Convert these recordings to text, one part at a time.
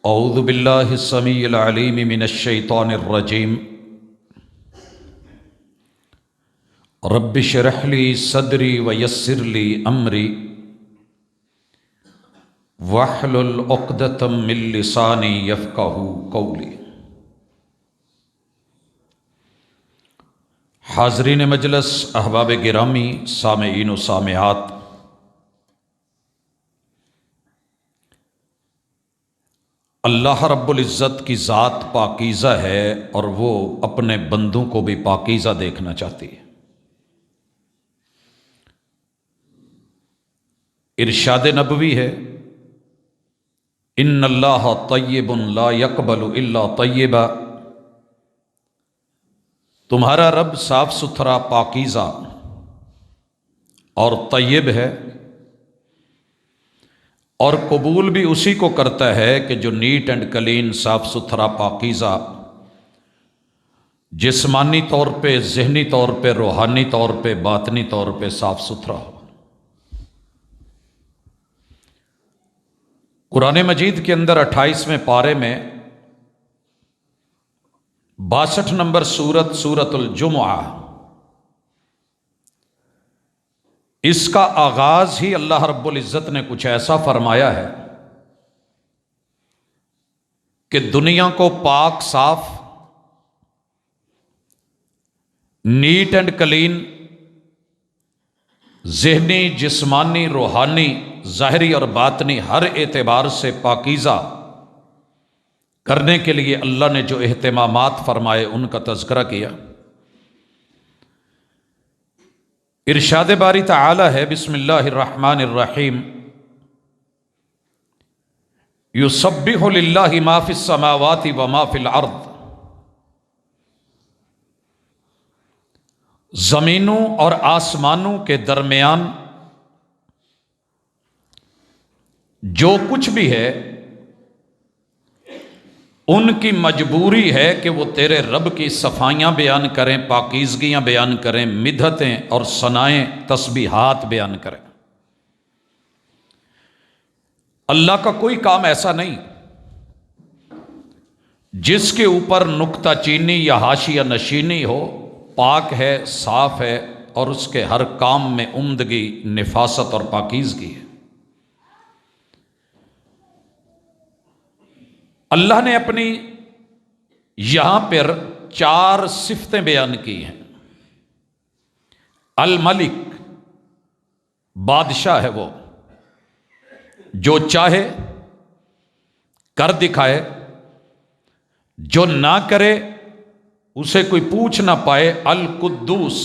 اعوذ باللہ السمیع العلیم من الشیطان الرجیم رب اشرح لی صدری ویسر لی امری واحلل عقدۃ من لسانی یفقہوا قولی۔ حاضرین مجلس، احباب گرامی، سامعین و سامعات، اللہ رب العزت کی ذات پاکیزہ ہے اور وہ اپنے بندوں کو بھی پاکیزہ دیکھنا چاہتی ہے۔ ارشاد نبوی ہے، ان اللہ طیب لا یقبل الا طیبا، تمہارا رب صاف ستھرا، پاکیزہ اور طیب ہے، اور قبول بھی اسی کو کرتا ہے کہ جو نیٹ اینڈ کلین، صاف ستھرا، پاکیزہ، جسمانی طور پہ، ذہنی طور پہ، روحانی طور پہ، باطنی طور پہ صاف ستھرا ہو۔ قرآن مجید کے اندر 28ویں پارے میں 62 نمبر سورۃ الجمعہ، اس کا آغاز ہی اللہ رب العزت نے کچھ ایسا فرمایا ہے کہ دنیا کو پاک، صاف، نیٹ اینڈ کلین، ذہنی، جسمانی، روحانی، ظاہری اور باطنی ہر اعتبار سے پاکیزہ کرنے کے لیے اللہ نے جو اہتمامات فرمائے ان کا تذکرہ کیا۔ ارشاد باری تعالی ہے، بسم اللہ الرحمن الرحیم، یسبح للہ ما فی السماوات وما فی الارض، زمینوں اور آسمانوں کے درمیان جو کچھ بھی ہے ان کی مجبوری ہے کہ وہ تیرے رب کی صفائیاں بیان کریں، پاکیزگیاں بیان کریں، مدحتیں اور ثنائیں، تسبیحات بیان کریں۔ اللہ کا کوئی کام ایسا نہیں جس کے اوپر نکتہ چینی یا حاشیہ نشینی ہو، پاک ہے، صاف ہے، اور اس کے ہر کام میں عمدگی، نفاست اور پاکیزگی ہے۔ اللہ نے اپنی یہاں پر 4 صفتیں بیان کی ہیں۔ الملک، بادشاہ ہے، وہ جو چاہے کر دکھائے، جو نہ کرے اسے کوئی پوچھ نہ پائے۔ القدوس،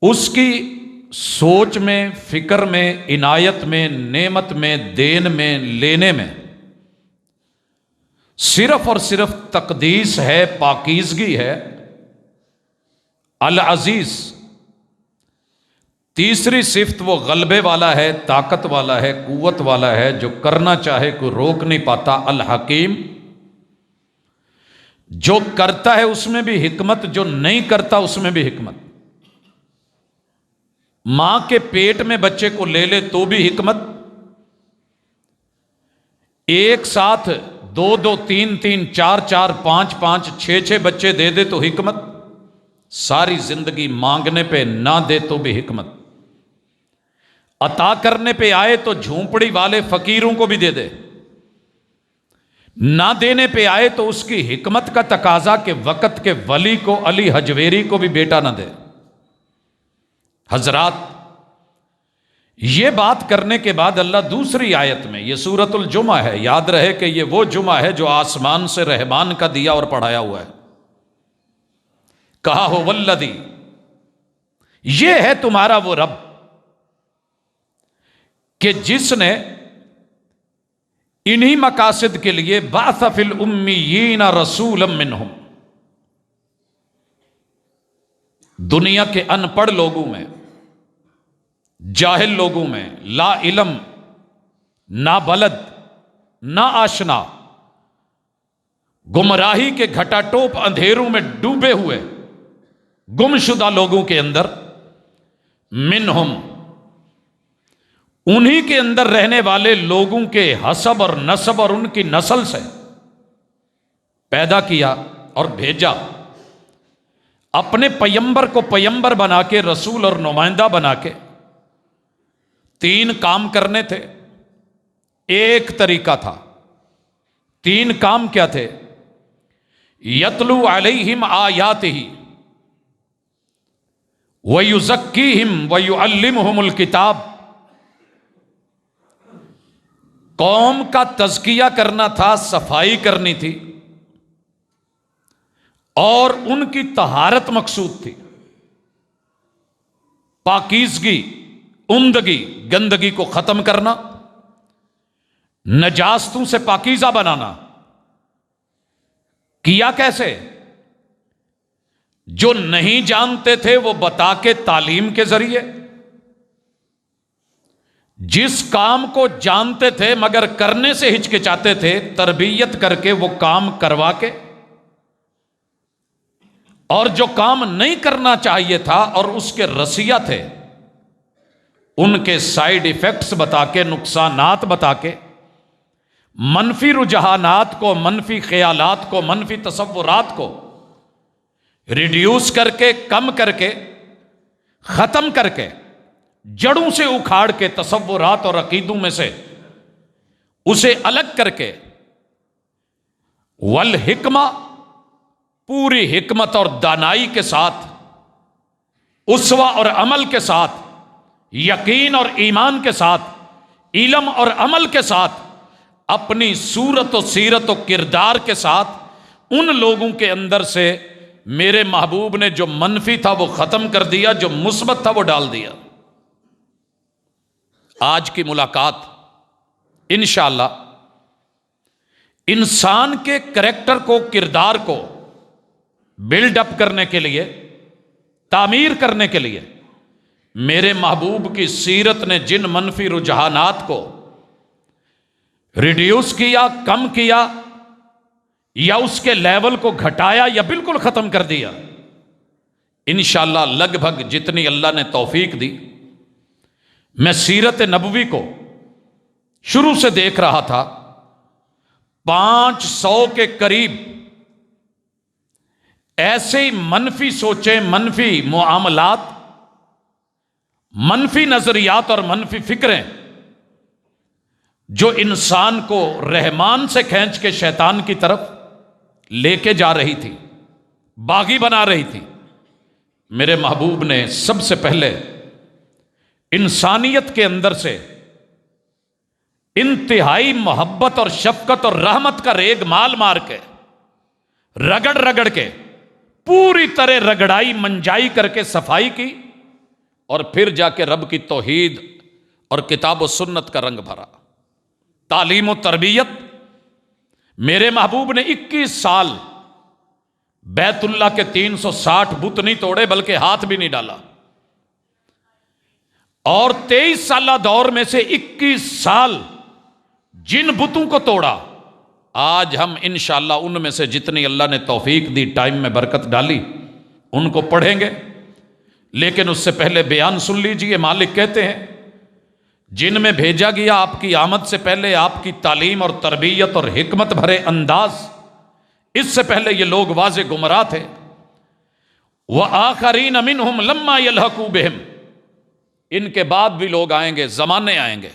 اس کی سوچ میں، فکر میں، عنایت میں، نعمت میں، دین میں، لینے میں صرف اور صرف تقدیس ہے، پاکیزگی ہے۔ العزیز، تیسری صفت، وہ غلبے والا ہے، طاقت والا ہے، قوت والا ہے، جو کرنا چاہے کوئی روک نہیں پاتا۔ الحکیم، جو کرتا ہے اس میں بھی حکمت، جو نہیں کرتا اس میں بھی حکمت۔ ماں کے پیٹ میں بچے کو لے لے تو بھی حکمت، ایک ساتھ 2 3 3 4 4 5 5 6 6 بچے دے دے تو حکمت، ساری زندگی مانگنے پہ نہ دے تو بھی حکمت، عطا کرنے پہ آئے تو جھونپڑی والے فقیروں کو بھی دے دے، نہ دینے پہ آئے تو اس کی حکمت کا تقاضا کہ وقت کے ولی کو، علی حجویری کو بھی بیٹا نہ دے۔ حضرات، یہ بات کرنے کے بعد اللہ دوسری آیت میں، یہ سورۃ الجمعہ ہے، یاد رہے کہ یہ وہ جمعہ ہے جو آسمان سے رحمان کا دیا اور پڑھایا ہوا ہے، کہا ہو والذی، یہ ہے تمہارا وہ رب کہ جس نے انہی مقاصد کے لیے بعث فی الامیین رسولا منہم، دنیا کے ان پڑھ لوگوں میں، جاہل لوگوں میں، لا علم، نا بلد، نا آشنا، گمراہی کے گھٹا ٹوپ اندھیروں میں ڈوبے ہوئے گمشدہ لوگوں کے اندر، منہم، انہی کے اندر رہنے والے لوگوں کے حسب اور نسب اور ان کی نسل سے پیدا کیا اور بھیجا، اپنے پیمبر کو پیمبر بنا کے، رسول اور نمائندہ بنا کے۔ 3 کام کرنے تھے، ایک طریقہ تھا۔ 3 کام کیا تھے؟ یتلو علیہم آیاتہ ویزکیہم ویعلمہم الکتاب۔ قوم کا تزکیہ کرنا تھا، صفائی کرنی تھی، اور ان کی طہارت مقصود تھی، پاکیزگی، عمدگی، گندگی کو ختم کرنا، نجاستوں سے پاکیزہ بنانا۔ کیا کیسے؟ جو نہیں جانتے تھے وہ بتا کے، تعلیم کے ذریعے، جس کام کو جانتے تھے مگر کرنے سے ہچکچاتے تھے، تربیت کر کے وہ کام کروا کے، اور جو کام نہیں کرنا چاہیے تھا اور اس کے رسیہ تھے، ان کے سائیڈ ایفیکٹس بتا کے، نقصانات بتا کے، منفی رجحانات کو، منفی خیالات کو، منفی تصورات کو ریڈیوس کر کے، کم کر کے، ختم کر کے، جڑوں سے اکھاڑ کے، تصورات اور عقیدوں میں سے اسے الگ کر کے، والحکمہ، پوری حکمت اور دانائی کے ساتھ، اسوہ اور عمل کے ساتھ، یقین اور ایمان کے ساتھ، علم اور عمل کے ساتھ، اپنی صورت و سیرت و کردار کے ساتھ، ان لوگوں کے اندر سے میرے محبوب نے جو منفی تھا وہ ختم کر دیا، جو مثبت تھا وہ ڈال دیا۔ آج کی ملاقات انشاءاللہ انسان کے کریکٹر کو، کردار کو بلڈ اپ کرنے کے لیے، تعمیر کرنے کے لیے، میرے محبوب کی سیرت نے جن منفی رجحانات کو ریڈیوس کیا، کم کیا، یا اس کے لیول کو گھٹایا یا بالکل ختم کر دیا، انشاءاللہ لگ بھگ جتنی اللہ نے توفیق دی، میں سیرت نبوی کو شروع سے دیکھ رہا تھا، 500 کے قریب ایسے ہی منفی سوچیں، منفی معاملات، منفی نظریات اور منفی فکریں جو انسان کو رحمان سے کھینچ کے شیطان کی طرف لے کے جا رہی تھی، باغی بنا رہی تھی۔ میرے محبوب نے سب سے پہلے انسانیت کے اندر سے انتہائی محبت اور شفقت اور رحمت کا ریگ مال مار کے، رگڑ رگڑ کے، پوری طرح رگڑائی منجائی کر کے صفائی کی، اور پھر جا کے رب کی توحید اور کتاب و سنت کا رنگ بھرا۔ تعلیم و تربیت، میرے محبوب نے 21 سال بیت اللہ کے 360 بت نہیں توڑے، بلکہ ہاتھ بھی نہیں ڈالا، اور 23 سالہ دور میں سے 21 سال جن بتوں کو توڑا، آج ہم انشاءاللہ ان میں سے جتنی اللہ نے توفیق دی، ٹائم میں برکت ڈالی، ان کو پڑھیں گے۔ لیکن اس سے پہلے بیان سن لیجئے، مالک کہتے ہیں جن میں بھیجا گیا آپ کی آمد سے پہلے آپ کی تعلیم اور تربیت اور حکمت بھرے انداز، اس سے پہلے یہ لوگ واضح گمراہ تھے۔ وَآخَرِينَ مِنْهُمْ لَمَّا يَلْحَقُوا بِهِمْ، ان کے بعد بھی لوگ آئیں گے، زمانے آئیں گے،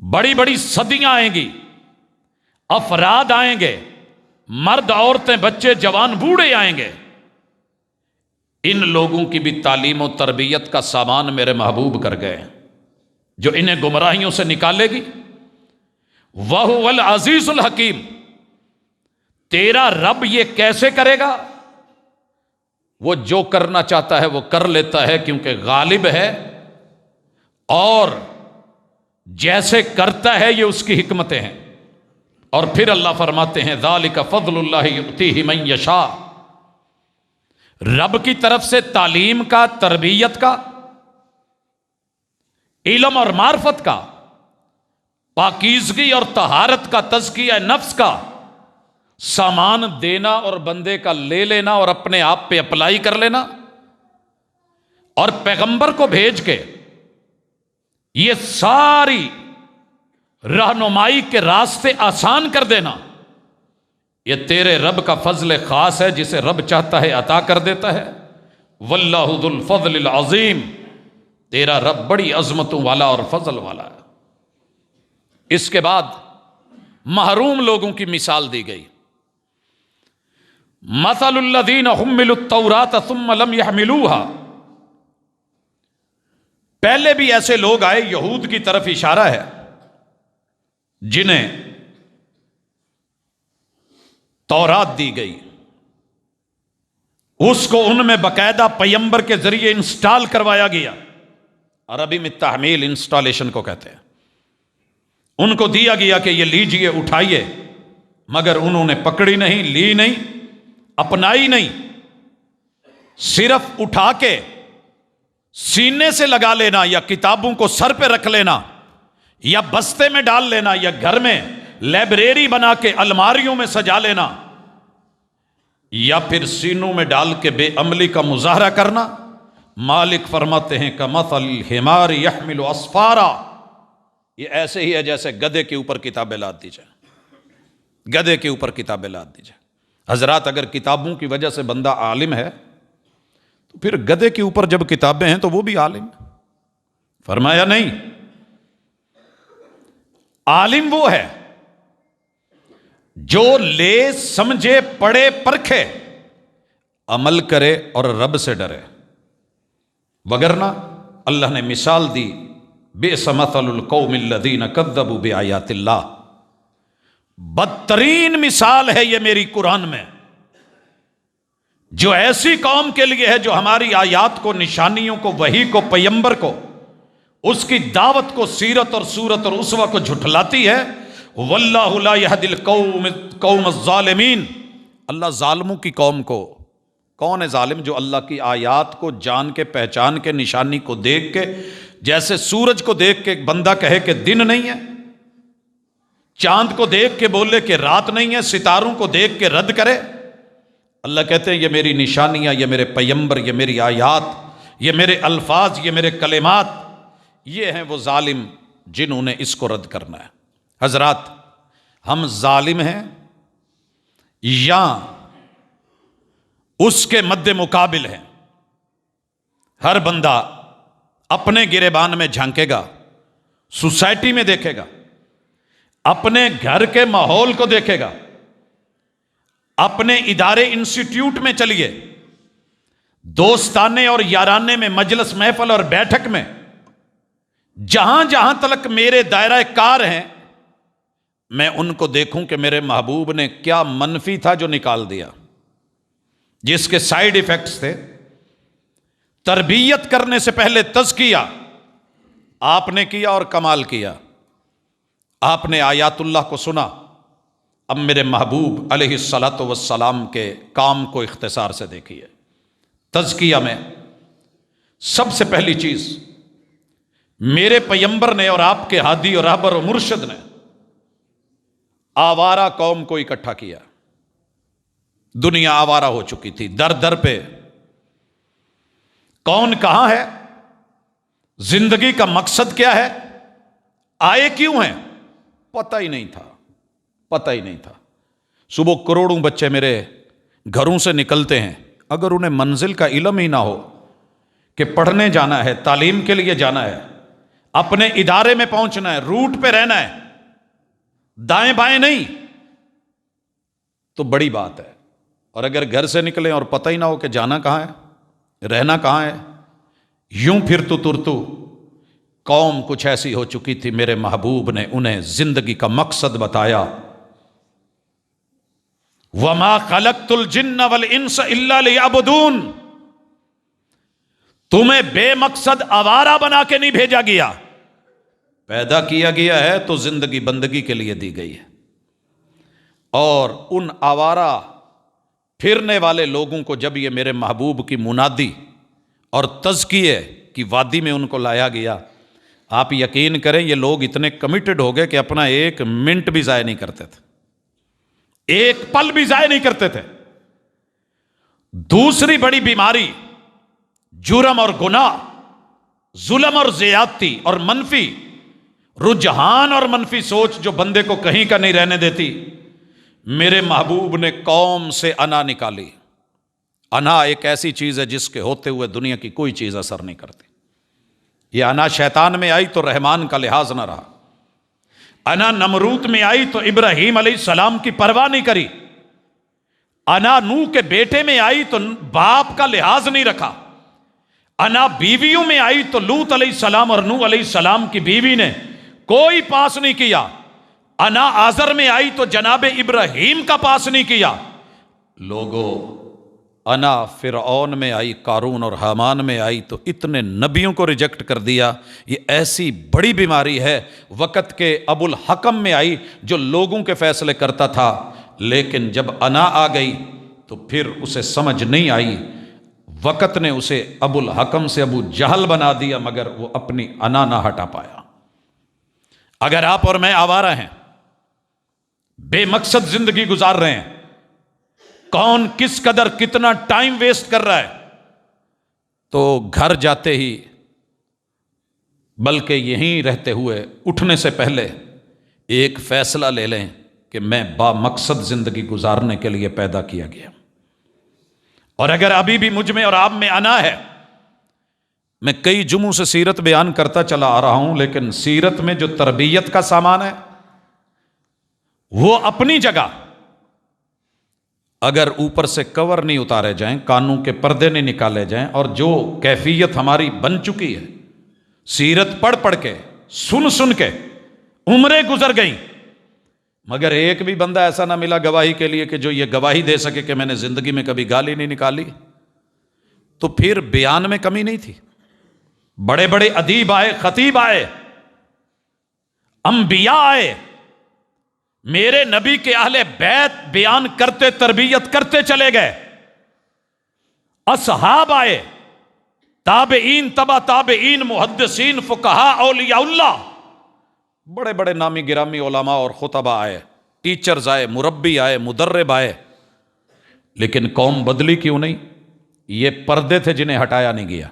بڑی بڑی صدیاں آئیں گی، افراد آئیں گے، مرد، عورتیں، بچے، جوان، بوڑھے آئیں گے، ان لوگوں کی بھی تعلیم و تربیت کا سامان میرے محبوب کر گئے، جو انہیں گمراہیوں سے نکالے گی۔ وَهُوَ الْعَزِيزُ الْحَكِيمُ، تیرا رب یہ کیسے کرے گا؟ وہ جو کرنا چاہتا ہے وہ کر لیتا ہے، کیونکہ غالب ہے، اور جیسے کرتا ہے یہ اس کی حکمتیں ہیں۔ اور پھر اللہ فرماتے ہیں ذَلِكَ فَضْلُ اللَّهِ يُؤْتِيهِ مَن يَشَاءُ، رب کی طرف سے تعلیم کا، تربیت کا، علم اور معرفت کا، پاکیزگی اور طہارت کا، تزکیہ نفس کا سامان دینا، اور بندے کا لے لینا اور اپنے آپ پہ اپلائی کر لینا، اور پیغمبر کو بھیج کے یہ ساری رہنمائی کے راستے آسان کر دینا، یہ تیرے رب کا فضل خاص ہے، جسے رب چاہتا ہے عطا کر دیتا ہے۔ واللہ ذو الفضل العظیم، تیرا رب بڑی عظمتوں والا اور فضل والا ہے۔ اس کے بعد محروم لوگوں کی مثال دی گئی۔ مثل الذین حملوا التوراۃ ثم لم يحملوها، پہلے بھی ایسے لوگ آئے، یہود کی طرف اشارہ ہے، جنہیں تورات دی گئی، اس کو ان میں باقاعدہ پیمبر کے ذریعے انسٹال کروایا گیا۔ عربی میں تحمیل انسٹالیشن کو کہتے ہیں۔ ان کو دیا گیا کہ یہ لیجئے، اٹھائیے، مگر انہوں نے پکڑی نہیں، لی نہیں، اپنائی نہیں، صرف اٹھا کے سینے سے لگا لینا، یا کتابوں کو سر پہ رکھ لینا، یا بستے میں ڈال لینا، یا گھر میں لائبریری بنا کے الماریوں میں سجا لینا، یا پھر سینوں میں ڈال کے بے عملی کا مظاہرہ کرنا۔ مالک فرماتے ہیں کمثل الحمار یحمل اسفارا، یہ ایسے ہی ہے جیسے گدھے کے اوپر کتابیں لاد دی جائیں، گدھے کے اوپر کتابیں لاد دی جائیں۔ حضرات، اگر کتابوں کی وجہ سے بندہ عالم ہے تو پھر گدھے کے اوپر جب کتابیں ہیں تو وہ بھی عالم ہے؟ فرمایا نہیں، عالم وہ ہے جو لے، سمجھے، پڑھے، پرکھے، عمل کرے اور رب سے ڈرے۔ وگرنہ اللہ نے مثال دی، بئس مثل القوم الذین کذبوا بآیات اللہ، بدترین مثال ہے یہ میری قرآن میں، جو ایسی قوم کے لیے ہے جو ہماری آیات کو، نشانیوں کو، وحی کو، پیمبر کو، اس کی دعوت کو، سیرت اور صورت اور اسوہ کو جھٹلاتی ہے۔ واللہ لا یہدی القوم الظالمین، اللہ ظالموں کی قوم کو، کون ہے ظالم؟ جو اللہ کی آیات کو جان کے، پہچان کے، نشانی کو دیکھ کے، جیسے سورج کو دیکھ کے ایک بندہ کہے کہ دن نہیں ہے، چاند کو دیکھ کے بولے کہ رات نہیں ہے، ستاروں کو دیکھ کے رد کرے۔ اللہ کہتے ہیں یہ میری نشانیاں، یہ میرے پیمبر، یہ میری آیات، یہ میرے الفاظ، یہ میرے کلمات، یہ ہیں وہ ظالم جنہوں نے اس کو رد کرنا ہے۔ حضرات، ہم ظالم ہیں یا اس کے مد مقابل ہیں؟ ہر بندہ اپنے گریبان میں جھانکے گا، سوسائٹی میں دیکھے گا، اپنے گھر کے ماحول کو دیکھے گا، اپنے ادارے انسٹیٹیوٹ میں چلیے، دوستانے اور یارانے میں، مجلس، محفل اور بیٹھک میں، جہاں جہاں تلک میرے دائرہ کار ہیں، میں ان کو دیکھوں کہ میرے محبوب نے کیا منفی تھا جو نکال دیا، جس کے سائیڈ ایفیکٹس تھے۔ تربیت کرنے سے پہلے تزکیہ آپ نے کیا اور کمال کیا۔ آپ نے آیات اللہ کو سنا، اب میرے محبوب علیہ الصلاۃ والسلام کے کام کو اختصار سے دیکھیے۔ تزکیہ میں سب سے پہلی چیز میرے پیمبر نے اور آپ کے ہادی اور رہبر و مرشد نے آوارہ قوم کو اکٹھا کیا۔ دنیا آوارہ ہو چکی تھی، در در پہ، کون کہاں ہے، زندگی کا مقصد کیا ہے، آئے کیوں ہیں، پتہ ہی نہیں تھا، پتہ ہی نہیں تھا۔ صبح کروڑوں بچے میرے گھروں سے نکلتے ہیں، اگر انہیں منزل کا علم ہی نہ ہو کہ پڑھنے جانا ہے، تعلیم کے لیے جانا ہے، اپنے ادارے میں پہنچنا ہے، روٹ پہ رہنا ہے، دائیں بائیں نہیں، تو بڑی بات ہے۔ اور اگر گھر سے نکلیں اور پتہ ہی نہ ہو کہ جانا کہاں ہے، رہنا کہاں ہے، یوں پھر تو ترتو قوم کچھ ایسی ہو چکی تھی، میرے محبوب نے انہیں زندگی کا مقصد بتایا۔ وَمَا خَلَقْتُ الْجِنَّ وَالْإِنسَ إِلَّا لِيَعْبُدُونَ، تمہیں بے مقصد آوارہ بنا کے نہیں بھیجا گیا، پیدا کیا گیا ہے تو زندگی بندگی کے لیے دی گئی ہے۔ اور ان آوارہ پھرنے والے لوگوں کو جب یہ میرے محبوب کی منادی اور تزکیے کی وادی میں ان کو لایا گیا، آپ یقین کریں یہ لوگ اتنے کمیٹڈ ہو گئے کہ اپنا ایک منٹ بھی ضائع نہیں کرتے تھے، ایک پل بھی ضائع نہیں کرتے تھے۔ دوسری بڑی بیماری جرم اور گناہ، ظلم اور زیادتی اور منفی رجحان اور منفی سوچ جو بندے کو کہیں کا نہیں رہنے دیتی، میرے محبوب نے قوم سے انا نکالی۔ انا ایک ایسی چیز ہے جس کے ہوتے ہوئے دنیا کی کوئی چیز اثر نہیں کرتی۔ یہ انا شیطان میں آئی تو رحمان کا لحاظ نہ رہا، انا نمرود میں آئی تو ابراہیم علیہ السلام کی پرواہ نہیں کری، انا نوح کے بیٹے میں آئی تو باپ کا لحاظ نہیں رکھا، انا بیویوں میں آئی تو لوط علیہ السلام اور نوح علیہ السلام کی بیوی نے کوئی پاس نہیں کیا، انا آزر میں آئی تو جناب ابراہیم کا پاس نہیں کیا۔ لوگوں، انا فرعون میں آئی، قارون اور حامان میں آئی تو اتنے نبیوں کو ریجیکٹ کر دیا۔ یہ ایسی بڑی بیماری ہے۔ وقت کے ابو الحکم میں آئی جو لوگوں کے فیصلے کرتا تھا، لیکن جب انا آ گئی تو پھر اسے سمجھ نہیں آئی، وقت نے اسے ابو الحکم سے ابو جہل بنا دیا، مگر وہ اپنی انا نہ ہٹا پایا۔ اگر آپ اور میں آوارہ ہیں، بے مقصد زندگی گزار رہے ہیں، کون کس قدر کتنا ٹائم ویسٹ کر رہا ہے، تو گھر جاتے ہی بلکہ یہیں رہتے ہوئے اٹھنے سے پہلے ایک فیصلہ لے لیں کہ میں با مقصد زندگی گزارنے کے لیے پیدا کیا گیا۔ اور اگر ابھی بھی مجھ میں اور آپ میں انا ہے، میں کئی جمعوں سے سیرت بیان کرتا چلا آ رہا ہوں، لیکن سیرت میں جو تربیت کا سامان ہے وہ اپنی جگہ، اگر اوپر سے کور نہیں اتارے جائیں، کانوں کے پردے نہیں نکالے جائیں، اور جو کیفیت ہماری بن چکی ہے سیرت پڑھ پڑھ کے، سن سن کے، عمریں گزر گئیں، مگر ایک بھی بندہ ایسا نہ ملا گواہی کے لیے کہ جو یہ گواہی دے سکے کہ میں نے زندگی میں کبھی گالی نہیں نکالی، تو پھر بیان میں کمی نہیں تھی۔ بڑے بڑے ادیب آئے، خطیب آئے، انبیاء آئے، میرے نبی کے اہل بیت بیان کرتے، تربیت کرتے چلے گئے، اصحاب آئے، تابعین، تبع تابعین، محدثین، فقہاء، اولیاء اللہ، بڑے بڑے نامی گرامی علماء اور خطبہ آئے، ٹیچرز آئے، مربی آئے، مدرب آئے، لیکن قوم بدلی کیوں نہیں؟ یہ پردے تھے جنہیں ہٹایا نہیں گیا۔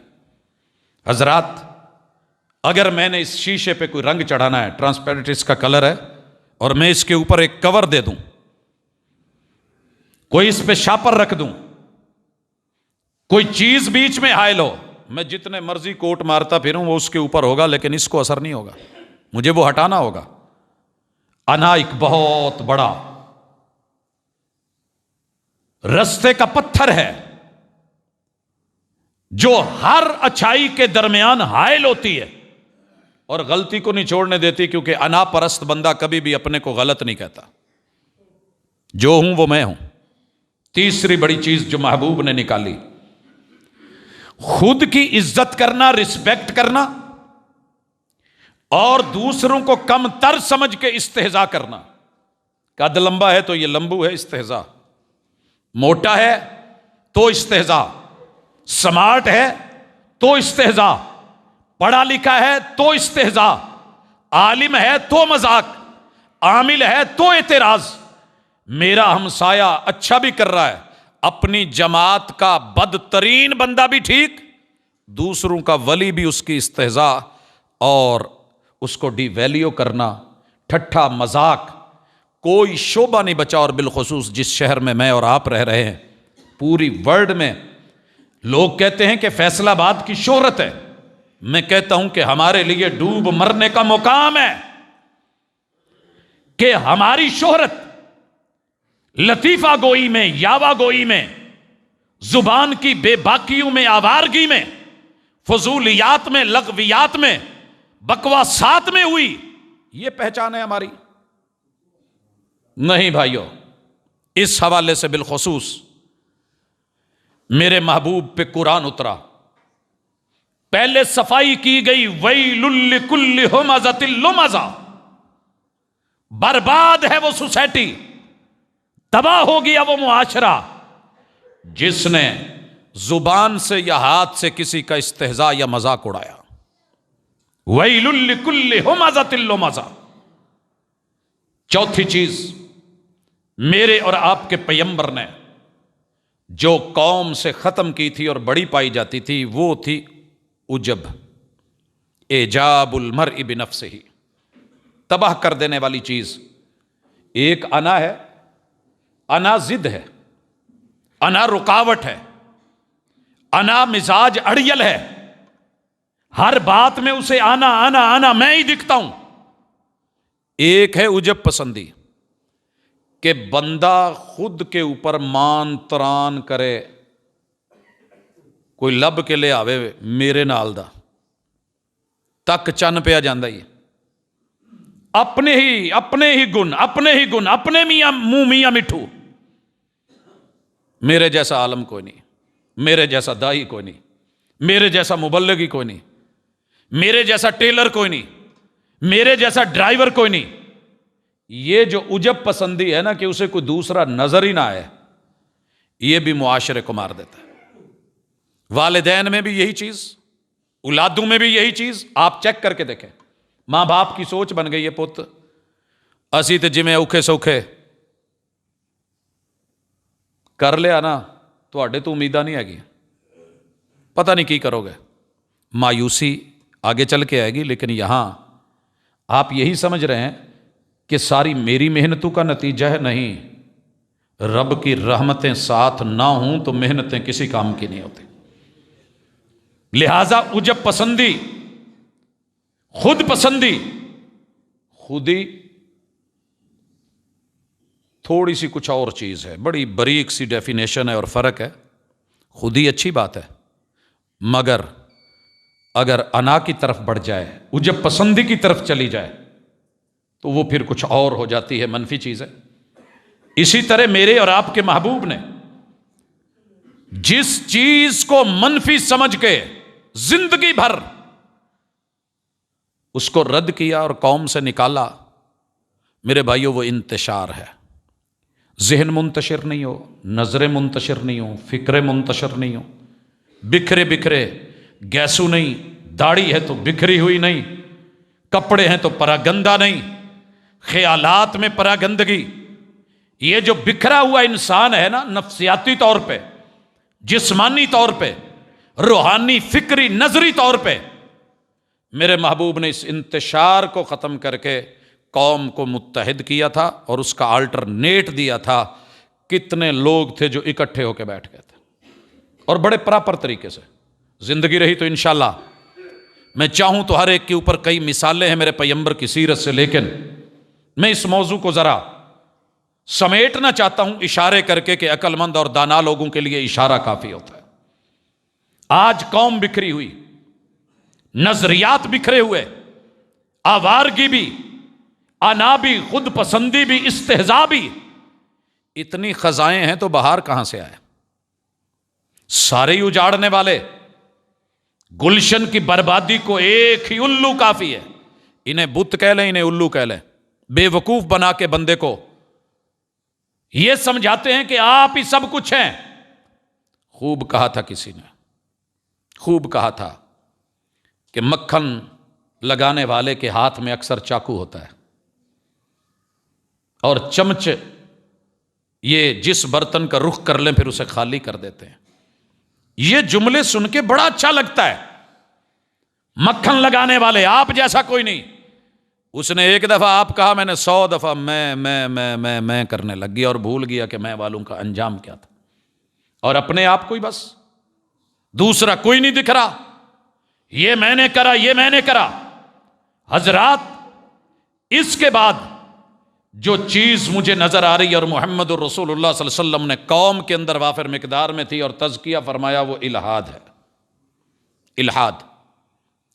حضرات، اگر میں نے اس شیشے پہ کوئی رنگ چڑھانا ہے، ٹرانسپیرنٹ اس کا کلر ہے، اور میں اس کے اوپر ایک کور دے دوں، کوئی اس پہ شاپر رکھ دوں، کوئی چیز بیچ میں حائل ہو، میں جتنے مرضی کوٹ مارتا پھروں وہ اس کے اوپر ہوگا، لیکن اس کو اثر نہیں ہوگا، مجھے وہ ہٹانا ہوگا۔ انا ایک بہت بڑا رستے کا پتھر ہے جو ہر اچھائی کے درمیان حائل ہوتی ہے اور غلطی کو نہیں چھوڑنے دیتی، کیونکہ انا پرست بندہ کبھی بھی اپنے کو غلط نہیں کہتا، جو ہوں وہ میں ہوں۔ تیسری بڑی چیز جو محبوب نے نکالی، خود کی عزت کرنا، رسپیکٹ کرنا، اور دوسروں کو کم تر سمجھ کے استہزاء کرنا۔ قد لمبا ہے تو یہ لمبو ہے، استہزاء، موٹا ہے تو استہزاء، سمارٹ ہے تو استہزاء، پڑھا لکھا ہے تو استہزاء، عالم ہے تو مذاق، عامل ہے تو اعتراض۔ میرا ہمسایہ اچھا بھی کر رہا ہے، اپنی جماعت کا بدترین بندہ بھی ٹھیک، دوسروں کا ولی بھی اس کی استہزاء اور اس کو ڈی ویلیو کرنا، ٹھٹھا مذاق، کوئی شعبہ نہیں بچا۔ اور بالخصوص جس شہر میں میں اور آپ رہ رہے ہیں، پوری ورلڈ میں لوگ کہتے ہیں کہ فیصل آباد کی شہرت ہے، میں کہتا ہوں کہ ہمارے لیے ڈوب مرنے کا مقام ہے کہ ہماری شہرت لطیفہ گوئی میں، یاوا گوئی میں، زبان کی بے باکیوں میں، آوارگی میں، فضولیات میں، لغویات میں، بکواسات میں ہوئی، یہ پہچان ہے ہماری؟ نہیں بھائیو۔ اس حوالے سے بالخصوص میرے محبوب پہ قرآن اترا، پہلے صفائی کی گئی، ویل لکل ہمزۃ لمزہ، برباد ہے وہ سوسائٹی، تباہ ہو گیا وہ معاشرہ جس نے زبان سے یا ہاتھ سے کسی کا استہزاء یا مذاق اڑایا۔ ویل لکل ہمزۃ لمزہ۔ چوتھی چیز میرے اور آپ کے پیغمبر نے جو قوم سے ختم کی تھی اور بڑی پائی جاتی تھی، وہ تھی عجب، اعجاب المرء بنفسہ، تباہ کر دینے والی چیز ایک انا ہے، انا ضد ہے، انا رکاوٹ ہے، انا مزاج اڑیل ہے، ہر بات میں اسے آنا آنا آنا میں ہی دکھتا ہوں۔ ایک ہے عجب پسندی، کہ بندہ خود کے اوپر مان تران کرے، کوئی لب کے لے آوے میرے نال دا تک چن پیا جاندہ ہی، اپنے ہی گن، اپنے میاں منہ میاں مٹھو، میرے جیسا عالم کوئی نہیں، میرے جیسا دائی کوئی نہیں، میرے جیسا مبلغی کوئی نہیں، میرے جیسا ٹیلر کوئی نہیں، میرے جیسا ڈرائیور کوئی نہیں۔ یہ جو عجب پسندی ہے نا، کہ اسے کوئی دوسرا نظر ہی نہ آئے، یہ بھی معاشرے کو مار دیتا ہے۔ والدین میں بھی یہی چیز، اولادوں میں بھی یہی چیز، آپ چیک کر کے دیکھیں۔ ماں باپ کی سوچ بن گئی ہے، پت اسی تے جویں اوکھے سوکھے کر لیا نا، تواڈے تو امیداں نہیں ہے، پتہ نہیں کی کرو گے۔ مایوسی آگے چل کے آئے گی، لیکن یہاں آپ یہی سمجھ رہے ہیں کہ ساری میری محنتوں کا نتیجہ ہے، نہیں، رب کی رحمتیں ساتھ نہ ہوں تو محنتیں کسی کام کی نہیں ہوتی۔ لہذا عجب پسندی، خود پسندی، خودی تھوڑی سی کچھ اور چیز ہے، بڑی باریک سی ڈیفینیشن ہے اور فرق ہے۔ خودی اچھی بات ہے، مگر اگر انا کی طرف بڑھ جائے، عجب پسندی کی طرف چلی جائے، تو وہ پھر کچھ اور ہو جاتی ہے، منفی چیز ہے۔ اسی طرح میرے اور آپ کے محبوب نے جس چیز کو منفی سمجھ کے زندگی بھر اس کو رد کیا اور قوم سے نکالا، میرے بھائیوں وہ انتشار ہے۔ ذہن منتشر نہیں ہو، نظریں منتشر نہیں ہو، فکریں منتشر نہیں ہو، بکھرے بکھرے، گیسو نہیں، داڑھی ہے تو بکھری ہوئی نہیں، کپڑے ہیں تو پراگندہ نہیں، خیالات میں پراگندگی۔ یہ جو بکھرا ہوا انسان ہے نا، نفسیاتی طور پہ، جسمانی طور پہ، روحانی، فکری، نظری طور پہ، میرے محبوب نے اس انتشار کو ختم کر کے قوم کو متحد کیا تھا، اور اس کا آلٹرنیٹ دیا تھا۔ کتنے لوگ تھے جو اکٹھے ہو کے بیٹھ گئے تھے، اور بڑے پراپر طریقے سے۔ زندگی رہی تو انشاءاللہ میں چاہوں تو ہر ایک کے اوپر کئی مثالیں ہیں میرے پیغمبر کی سیرت سے، لیکن میں اس موضوع کو ذرا سمیٹنا چاہتا ہوں اشارے کر کے، کہ عقل مند اور دانا لوگوں کے لیے اشارہ کافی ہوتا ہے۔ آج قوم بکھری ہوئی، نظریات بکھرے ہوئے، آوارگی بھی، انا بھی، خود پسندی بھی، استہزاء بھی، اتنی خزائیں ہیں تو بہار کہاں سے آئے؟ سارے ہی اجاڑنے والے، گلشن کی بربادی کو ایک ہی الو کافی ہے۔ انہیں بت کہہ لیں، انہیں الو کہہ لیں، بے وقوف بنا کے بندے کو یہ سمجھاتے ہیں کہ آپ ہی سب کچھ ہیں۔ خوب کہا تھا کسی نے، خوب کہا تھا کہ مکھن لگانے والے کے ہاتھ میں اکثر چاقو ہوتا ہے، اور چمچ یہ جس برتن کا رخ کر لیں پھر اسے خالی کر دیتے ہیں۔ یہ جملے سن کے بڑا اچھا لگتا ہے، مکھن لگانے والے، آپ جیسا کوئی نہیں۔ اس نے ایک دفعہ آپ کہا، میں نے 100 دفعہ میں کرنے لگ گیا، اور بھول گیا کہ میں والوں کا انجام کیا تھا، اور اپنے آپ کو ہی بس، دوسرا کوئی نہیں دکھ رہا، یہ میں نے کرا، یہ میں نے کرا۔ حضرات، اس کے بعد جو چیز مجھے نظر آ رہی ہے، اور محمد الرسول اللہ صلی اللہ علیہ وسلم نے قوم کے اندر وافر مقدار میں تھی اور تزکیہ فرمایا، وہ الحاد ہے۔ الحاد،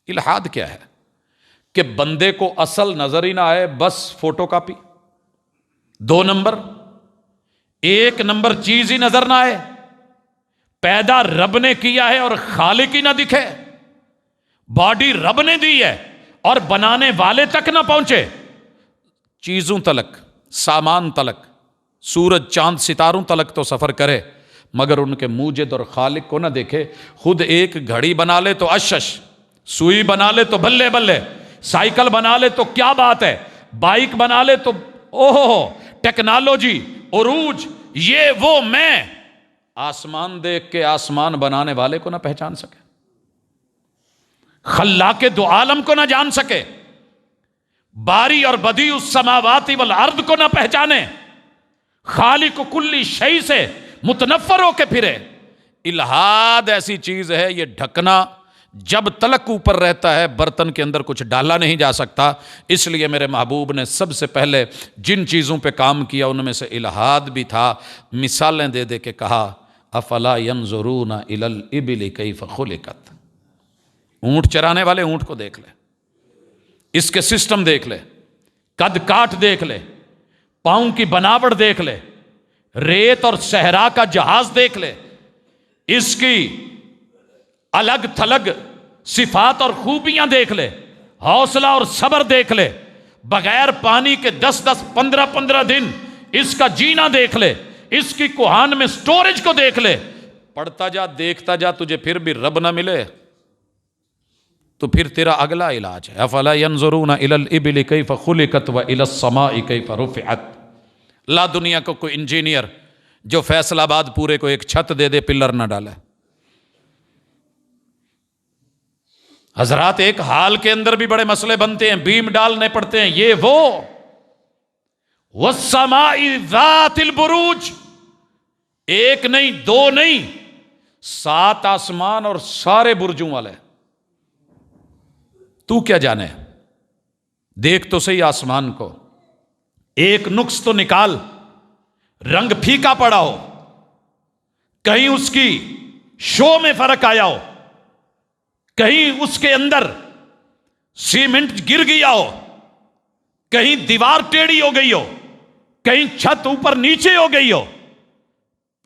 الحاد کیا ہے؟ کہ بندے کو اصل نظر ہی نہ آئے، بس فوٹو کاپی۔ 2 نمبر، 1 نمبر چیز ہی نظر نہ آئے، پیدا رب نے کیا ہے اور خالق ہی نہ دکھے، باڈی رب نے دی ہے اور بنانے والے تک نہ پہنچے، چیزوں تلک، سامان تلک، سورج چاند ستاروں تلک تو سفر کرے، مگر ان کے موجد اور خالق کو نہ دیکھے۔ خود ایک گھڑی بنا لے تو اشش، سوئی بنا لے تو بلے بلے، سائیکل بنا لے تو کیا بات ہے، بائک بنا لے تو اوہ ٹیکنالوجی، عروج، یہ وہ میں، آسمان دیکھ کے آسمان بنانے والے کو نہ پہچان سکے۔ خلاق دو عالم کو نہ جان سکے، باری اور بدیع السماوات والارض کو نہ پہچانے، خالق کلی شیء سے متنفر ہو کے پھرے۔ الہاد ایسی چیز ہے، یہ ڈھکنا جب تلک اوپر رہتا ہے برتن کے اندر کچھ ڈالا نہیں جا سکتا۔ اس لیے میرے محبوب نے سب سے پہلے جن چیزوں پہ کام کیا ان میں سے الہاد بھی تھا۔ مثالیں دے دے کے کہا افلا ینظرون الی الابل کیف خلقت، اونٹ چرانے والے اونٹ کو دیکھ لے، اس کے سسٹم دیکھ لے، قد کاٹ دیکھ لے، پاؤں کی بناوٹ دیکھ لے، ریت اور صحرا کا جہاز دیکھ لے، اس کی الگ تھلگ صفات اور خوبیاں دیکھ لے، حوصلہ اور صبر دیکھ لے، بغیر پانی کے 10 15 دن اس کا جینا دیکھ لے، اس کی کوہان میں سٹوریج کو دیکھ لے، پڑھتا جا دیکھتا جا، تجھے پھر بھی رب نہ ملے تو پھر تیرا اگلا علاج ہے افلا ینظرون الی الابل کیف خلقت والی السماء کیف رفعت۔ لا دنیا کو کوئی انجینئر جو فیصل آباد پورے کو ایک چھت دے دے پلر نہ ڈالے۔ حضرات ایک حال کے اندر بھی بڑے مسئلے بنتے ہیں، بیم ڈالنے پڑتے ہیں، یہ وہ والسماء ذات البروج، ایک نہیں دو نہیں، 7 آسمان اور سارے برجوں والے۔ تو کیا جانے، دیکھ تو صحیح آسمان کو، ایک نقص تو نکال، رنگ پھیکا پڑا ہو، کہیں اس کی شو میں فرق آیا ہو، کہیں اس کے اندر سیمنٹ گر گیا ہو، کہیں دیوار ٹیڑھی ہو گئی ہو، کہیں چھت اوپر نیچے ہو گئی ہو،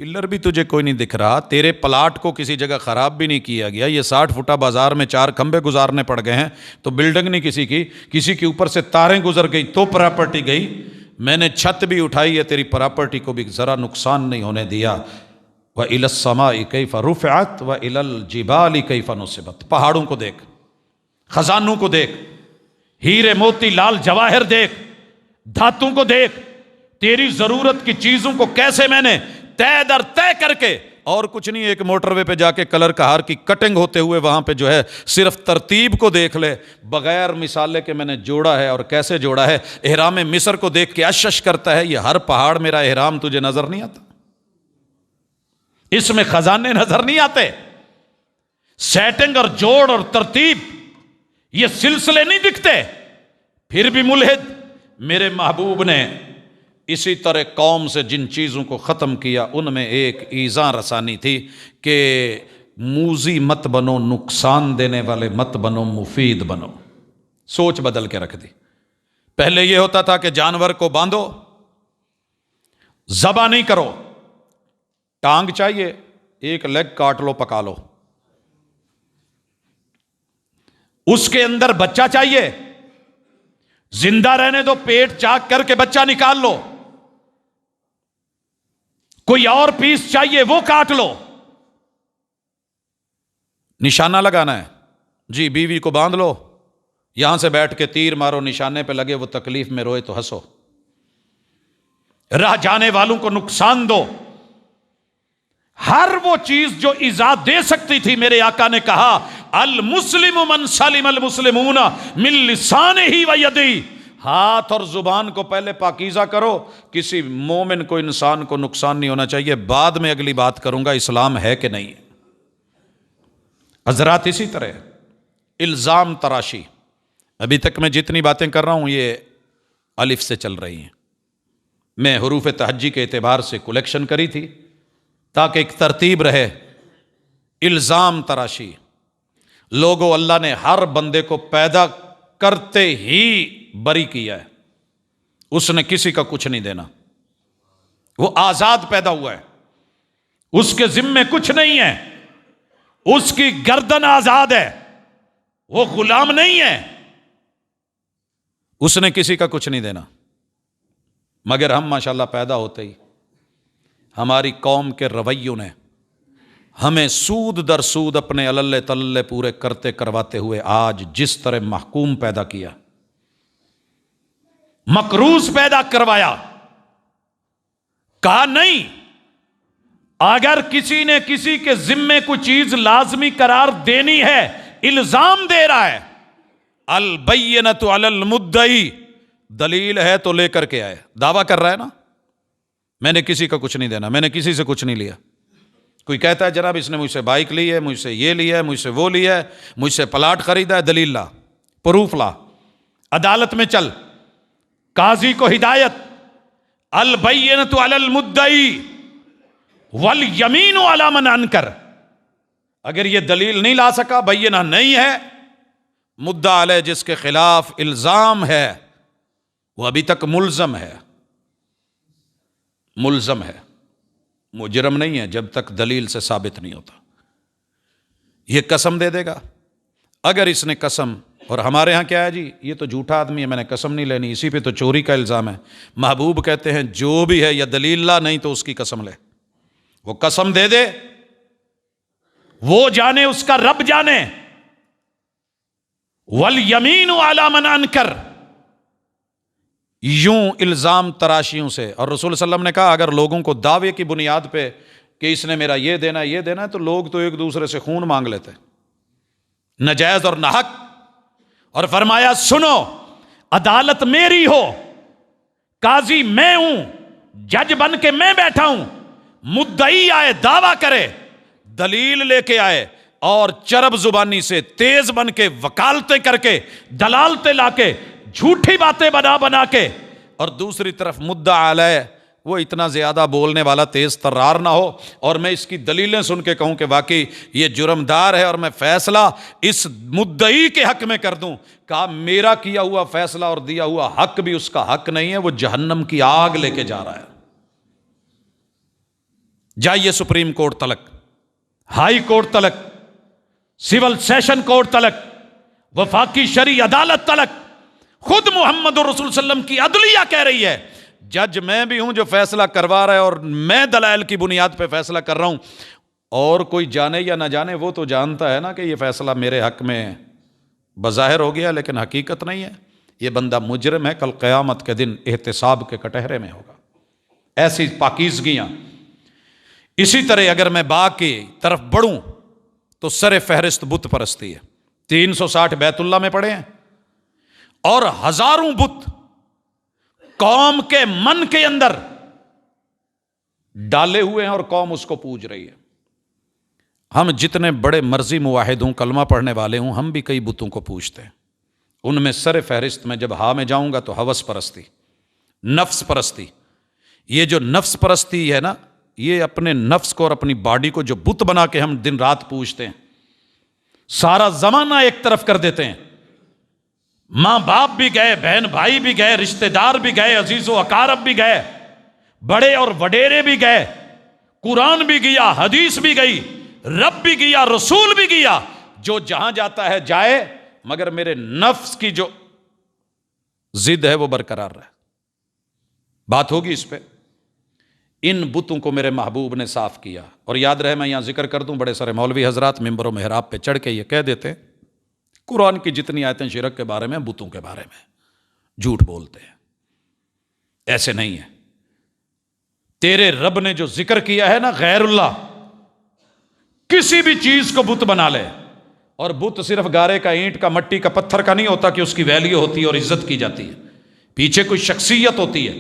پلر بھی تجھے کوئی نہیں دکھ رہا، تیرے پلاٹ کو کسی جگہ خراب بھی نہیں کیا گیا، یہ 60 فٹا بازار میں 4 کھمبے گزارنے پڑ گئے ہیں تو بلڈنگ نہیں کسی کی اوپر سے تاریں گزر گئی تو پراپرٹی گئی، میں نے چھت بھی اٹھائی ہے، تیری پراپرٹی کو بھی ذرا نقصان نہیں ہونے دیا۔ وَإِلَى السَّمَاءِ كَيْفَ رُفِعَتْ وَإِلَى الْجِبَالِ كَيْفَ نُصِبَتْ، پہاڑوں کو دیکھ، خزانوں کو دیکھ، ہیرے موتی لال جواہر دیکھ، دھاتوں کو دیکھ، تیری ضرورت کی چیزوں کو کیسے میں نے طے در طے کر کے، اور کچھ نہیں، ایک موٹر وے پہ جا کے کلر کہار کی کٹنگ ہوتے ہوئے وہاں پہ جو ہے صرف ترتیب کو دیکھ لے، بغیر مثالے کے میں نے جوڑا ہے اور کیسے جوڑا ہے۔ احرام مصر کو دیکھ کے اشش کرتا ہے، یہ ہر پہاڑ میرا احرام تجھے نظر نہیں آتا، اس میں خزانے نظر نہیں آتے، سیٹنگ اور جوڑ اور ترتیب یہ سلسلے نہیں دکھتے، پھر بھی ملحد۔ میرے محبوب نے اسی طرح قوم سے جن چیزوں کو ختم کیا ان میں ایک ایذاں رسانی تھی کہ موذی مت بنو، نقصان دینے والے مت بنو، مفید بنو۔ سوچ بدل کے رکھ دی۔ پہلے یہ ہوتا تھا کہ جانور کو باندھو، ذبح نہیں کرو، ٹانگ چاہیے ایک لیگ کاٹ لو پکا لو، اس کے اندر بچہ چاہیے زندہ رہنے دو، پیٹ چاک کر کے بچہ نکال لو، کوئی اور پیس چاہیے وہ کاٹ لو، نشانہ لگانا ہے جی، بیوی کو باندھ لو، یہاں سے بیٹھ کے تیر مارو، نشانے پہ لگے، وہ تکلیف میں روئے تو ہنسو، راہ جانے والوں کو نقصان دو۔ ہر وہ چیز جو ایذا دے سکتی تھی میرے آقا نے کہا المسلم من سلم المسلمون من لسانہ و یدہ، ہاتھ اور زبان کو پہلے پاکیزہ کرو، کسی مومن کو انسان کو نقصان نہیں ہونا چاہیے، بعد میں اگلی بات کروں گا اسلام ہے کہ نہیں۔ حضرات اسی طرح الزام تراشی، ابھی تک میں جتنی باتیں کر رہا ہوں یہ الف سے چل رہی ہیں، میں حروف تہجی کے اعتبار سے کلیکشن کری تھی تاکہ ایک ترتیب رہے۔ الزام تراشی، لوگوں اللہ نے ہر بندے کو پیدا کرتے ہی بری کیا ہے، اس نے کسی کا کچھ نہیں دینا، وہ آزاد پیدا ہوا ہے، اس کے ذمے کچھ نہیں ہے، اس کی گردن آزاد ہے، وہ غلام نہیں ہے، اس نے کسی کا کچھ نہیں دینا۔ مگر ہم ماشاءاللہ پیدا ہوتے ہی ہماری قوم کے رویوں نے ہمیں سود در سود اپنے اللہ تلے پورے کرتے کرواتے ہوئے آج جس طرح محکوم پیدا کیا، مقروض پیدا کروایا، کہا نہیں اگر کسی نے کسی کے ذمے کوئی چیز لازمی قرار دینی ہے الزام دے رہا ہے. البینۃ علی المدعی، دلیل ہے تو لے کر کے آئے. دعویٰ کر رہا ہے نا میں نے کسی کا کچھ نہیں دینا، میں نے کسی سے کچھ نہیں لیا. کوئی کہتا ہے جناب اس نے مجھ سے بائک لی ہے، مجھ سے یہ لیا ہے، مجھ سے وہ لیا ہے، مجھ سے پلاٹ خریدا ہے، دلیل لا، پروف لا، عدالت میں چل. قاضی کو ہدایت، البینۃ علی المدعی والیمین علی من انکر. اگر یہ دلیل نہیں لا سکا، بینہ نہیں ہے، مدعا علیہ جس کے خلاف الزام ہے وہ ابھی تک ملزم ہے، ملزم ہے، مجرم نہیں ہے جب تک دلیل سے ثابت نہیں ہوتا. یہ قسم دے دے گا. اگر اس نے قسم، اور ہمارے ہاں کیا ہے جی یہ تو جھوٹا آدمی ہے میں نے قسم نہیں لینی، اسی پہ تو چوری کا الزام ہے. محبوب کہتے ہیں جو بھی ہے یا دلیل لا، نہیں تو اس کی قسم لے. وہ قسم دے دے، وہ جانے، اس کا رب جانے. والیمین علی من انکر، یوں الزام تراشیوں سے. اور رسول صلی اللہ علیہ وسلم نے کہا اگر لوگوں کو دعوے کی بنیاد پہ کہ اس نے میرا یہ دینا یہ دینا ہے، تو لوگ تو ایک دوسرے سے خون مانگ لیتے ناجائز اور ناحق. اور فرمایا سنو، عدالت میری ہو، قاضی میں ہوں، جج بن کے میں بیٹھا ہوں، مدعی آئے دعویٰ کرے، دلیل لے کے آئے، اور چرب زبانی سے تیز بن کے وکالتیں کر کے دلالتیں لا کے جھوٹی باتیں بنا بنا کے، اور دوسری طرف مدعا علیہ وہ اتنا زیادہ بولنے والا تیز ترار نہ ہو، اور میں اس کی دلیلیں سن کے کہوں کہ واقعی یہ جرمدار ہے اور میں فیصلہ اس مدعی کے حق میں کر دوں. کہا میرا کیا ہوا فیصلہ اور دیا ہوا حق بھی اس کا حق نہیں ہے، وہ جہنم کی آگ لے کے جا رہا ہے. جائیے سپریم کورٹ تلک، ہائی کورٹ تلک، سول سیشن کورٹ تلک، وفاقی شرعی عدالت تلک، خود محمد رسول صلی اللہ علیہ وسلم کی عدلیہ کہہ رہی ہے جج میں بھی ہوں جو فیصلہ کروا رہا ہے، اور میں دلائل کی بنیاد پہ فیصلہ کر رہا ہوں، اور کوئی جانے یا نہ جانے وہ تو جانتا ہے نا کہ یہ فیصلہ میرے حق میں بظاہر ہو گیا لیکن حقیقت نہیں ہے. یہ بندہ مجرم ہے، کل قیامت کے دن احتساب کے کٹہرے میں ہوگا. ایسی پاکیزگیاں. اسی طرح اگر میں باغ کی طرف بڑھوں تو سر فہرست بت پرستی ہے. 360 بیت اللہ میں پڑے ہیں، اور ہزاروں بت قوم کے من کے اندر ڈالے ہوئے ہیں اور قوم اس کو پوج رہی ہے. ہم جتنے بڑے مرضی موحد ہوں، کلمہ پڑھنے والے ہوں، ہم بھی کئی بتوں کو پوجتے ہیں. ان میں سر فہرست میں جب ہاں میں جاؤں گا تو ہوس پرستی، نفس پرستی. یہ جو نفس پرستی ہے نا، یہ اپنے نفس کو اور اپنی باڈی کو جو بت بنا کے ہم دن رات پوجتے ہیں، سارا زمانہ ایک طرف کر دیتے ہیں. ماں باپ بھی گئے، بہن بھائی بھی گئے، رشتہ دار بھی گئے، عزیز و اقارب بھی گئے، بڑے اور وڈیرے بھی گئے، قرآن بھی گیا، حدیث بھی گئی، رب بھی گیا، رسول بھی گیا. جو جہاں جاتا ہے جائے، مگر میرے نفس کی جو ضد ہے وہ برقرار رہے. بات ہوگی اس پہ. ان بتوں کو میرے محبوب نے صاف کیا. اور یاد رہے میں یہاں ذکر کر دوں، بڑے سارے مولوی حضرات ممبر و محراب پہ چڑھ کے یہ کہہ دیتے ہیں قرآن کی جتنی آیتیں شرک کے بارے میں، بتوں کے بارے میں جھوٹ بولتے ہیں. ایسے نہیں ہے. تیرے رب نے جو ذکر کیا ہے نا، غیر اللہ، کسی بھی چیز کو بت بنا لے. اور بت صرف گارے کا، اینٹ کا، مٹی کا، پتھر کا نہیں ہوتا کہ اس کی ویلیو ہوتی ہے اور عزت کی جاتی ہے. پیچھے کوئی شخصیت ہوتی ہے،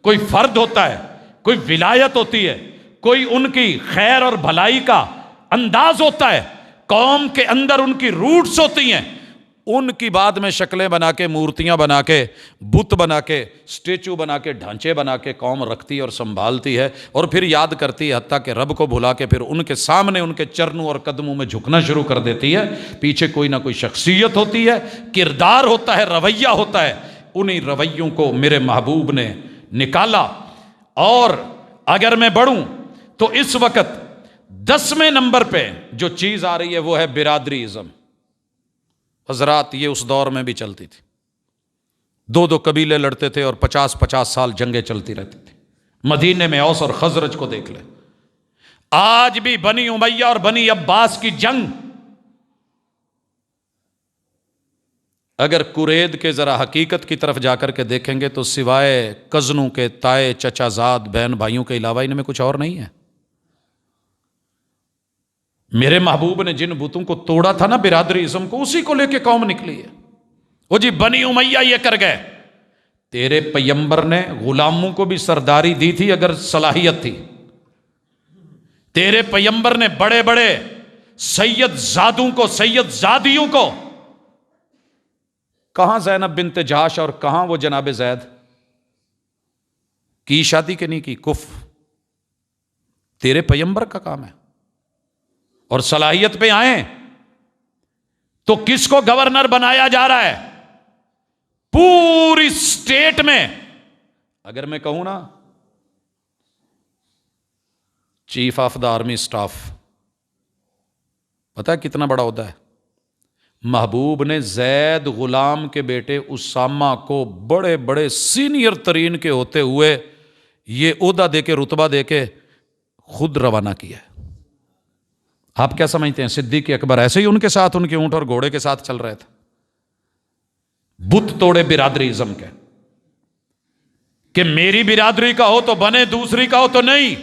کوئی فرد ہوتا ہے، کوئی ولایت ہوتی ہے، کوئی ان کی خیر اور بھلائی کا انداز ہوتا ہے، قوم کے اندر ان کی روٹس ہوتی ہیں. ان کی بعد میں شکلیں بنا کے، مورتیاں بنا کے، بت بنا کے، سٹیچو بنا کے، ڈھانچے بنا کے قوم رکھتی اور سنبھالتی ہے، اور پھر یاد کرتی ہے، حتیٰ کہ رب کو بھلا کے پھر ان کے سامنے ان کے چرنوں اور قدموں میں جھکنا شروع کر دیتی ہے. پیچھے کوئی نہ کوئی شخصیت ہوتی ہے، کردار ہوتا ہے، رویہ ہوتا ہے. انہی رویوں کو میرے محبوب نے نکالا. اور اگر میں بڑھوں تو اس وقت 10ویں نمبر پہ جو چیز آ رہی ہے وہ ہے برادری ازم. حضرات یہ اس دور میں بھی چلتی تھی. 2 قبیلے لڑتے تھے اور 50 سال جنگیں چلتی رہتی تھی. مدینے میں اوس اور خزرج کو دیکھ لے. آج بھی بنی امیہ اور بنی عباس کی جنگ، اگر قرید کے ذرا حقیقت کی طرف جا کر کے دیکھیں گے تو سوائے کزنوں کے، تائے، چچا زاد، بہن بھائیوں کے علاوہ ان میں کچھ اور نہیں ہے. میرے محبوب نے جن بتوں کو توڑا تھا نا برادری ازم کو، اسی کو لے کے قوم نکلی ہے۔ وہ جی بنی امیہ یہ کر گئے، تیرے پیمبر نے غلاموں کو بھی سرداری دی تھی اگر صلاحیت تھی، تیرے پیمبر نے بڑے بڑے سید زادوں کو، سید زادیوں کو، کہاں زینب بنت جہش اور کہاں وہ جناب زید کی شادی کے نہیں کی، کف تیرے پیمبر کا کام ہے۔ اور صلاحیت پہ آئیں تو کس کو گورنر بنایا جا رہا ہے پوری اسٹیٹ میں؟ اگر میں کہوں نا chief of the army staff, پتہ ہے کتنا بڑا عہدہ ہے؟ محبوب نے زید غلام کے بیٹے اسامہ کو بڑے بڑے سینئر ترین کے ہوتے ہوئے یہ عہدہ دے کے، رتبہ دے کے خود روانہ کیا ہے۔ آپ کیا سمجھتے ہیں صدیق اکبر ایسے ہی ان کے ساتھ، ان کے اونٹ اور گھوڑے کے ساتھ چل رہے تھے؟ بت توڑے برادری ازم کے کہ میری برادری کا ہو تو بنے، دوسری کا ہو تو نہیں۔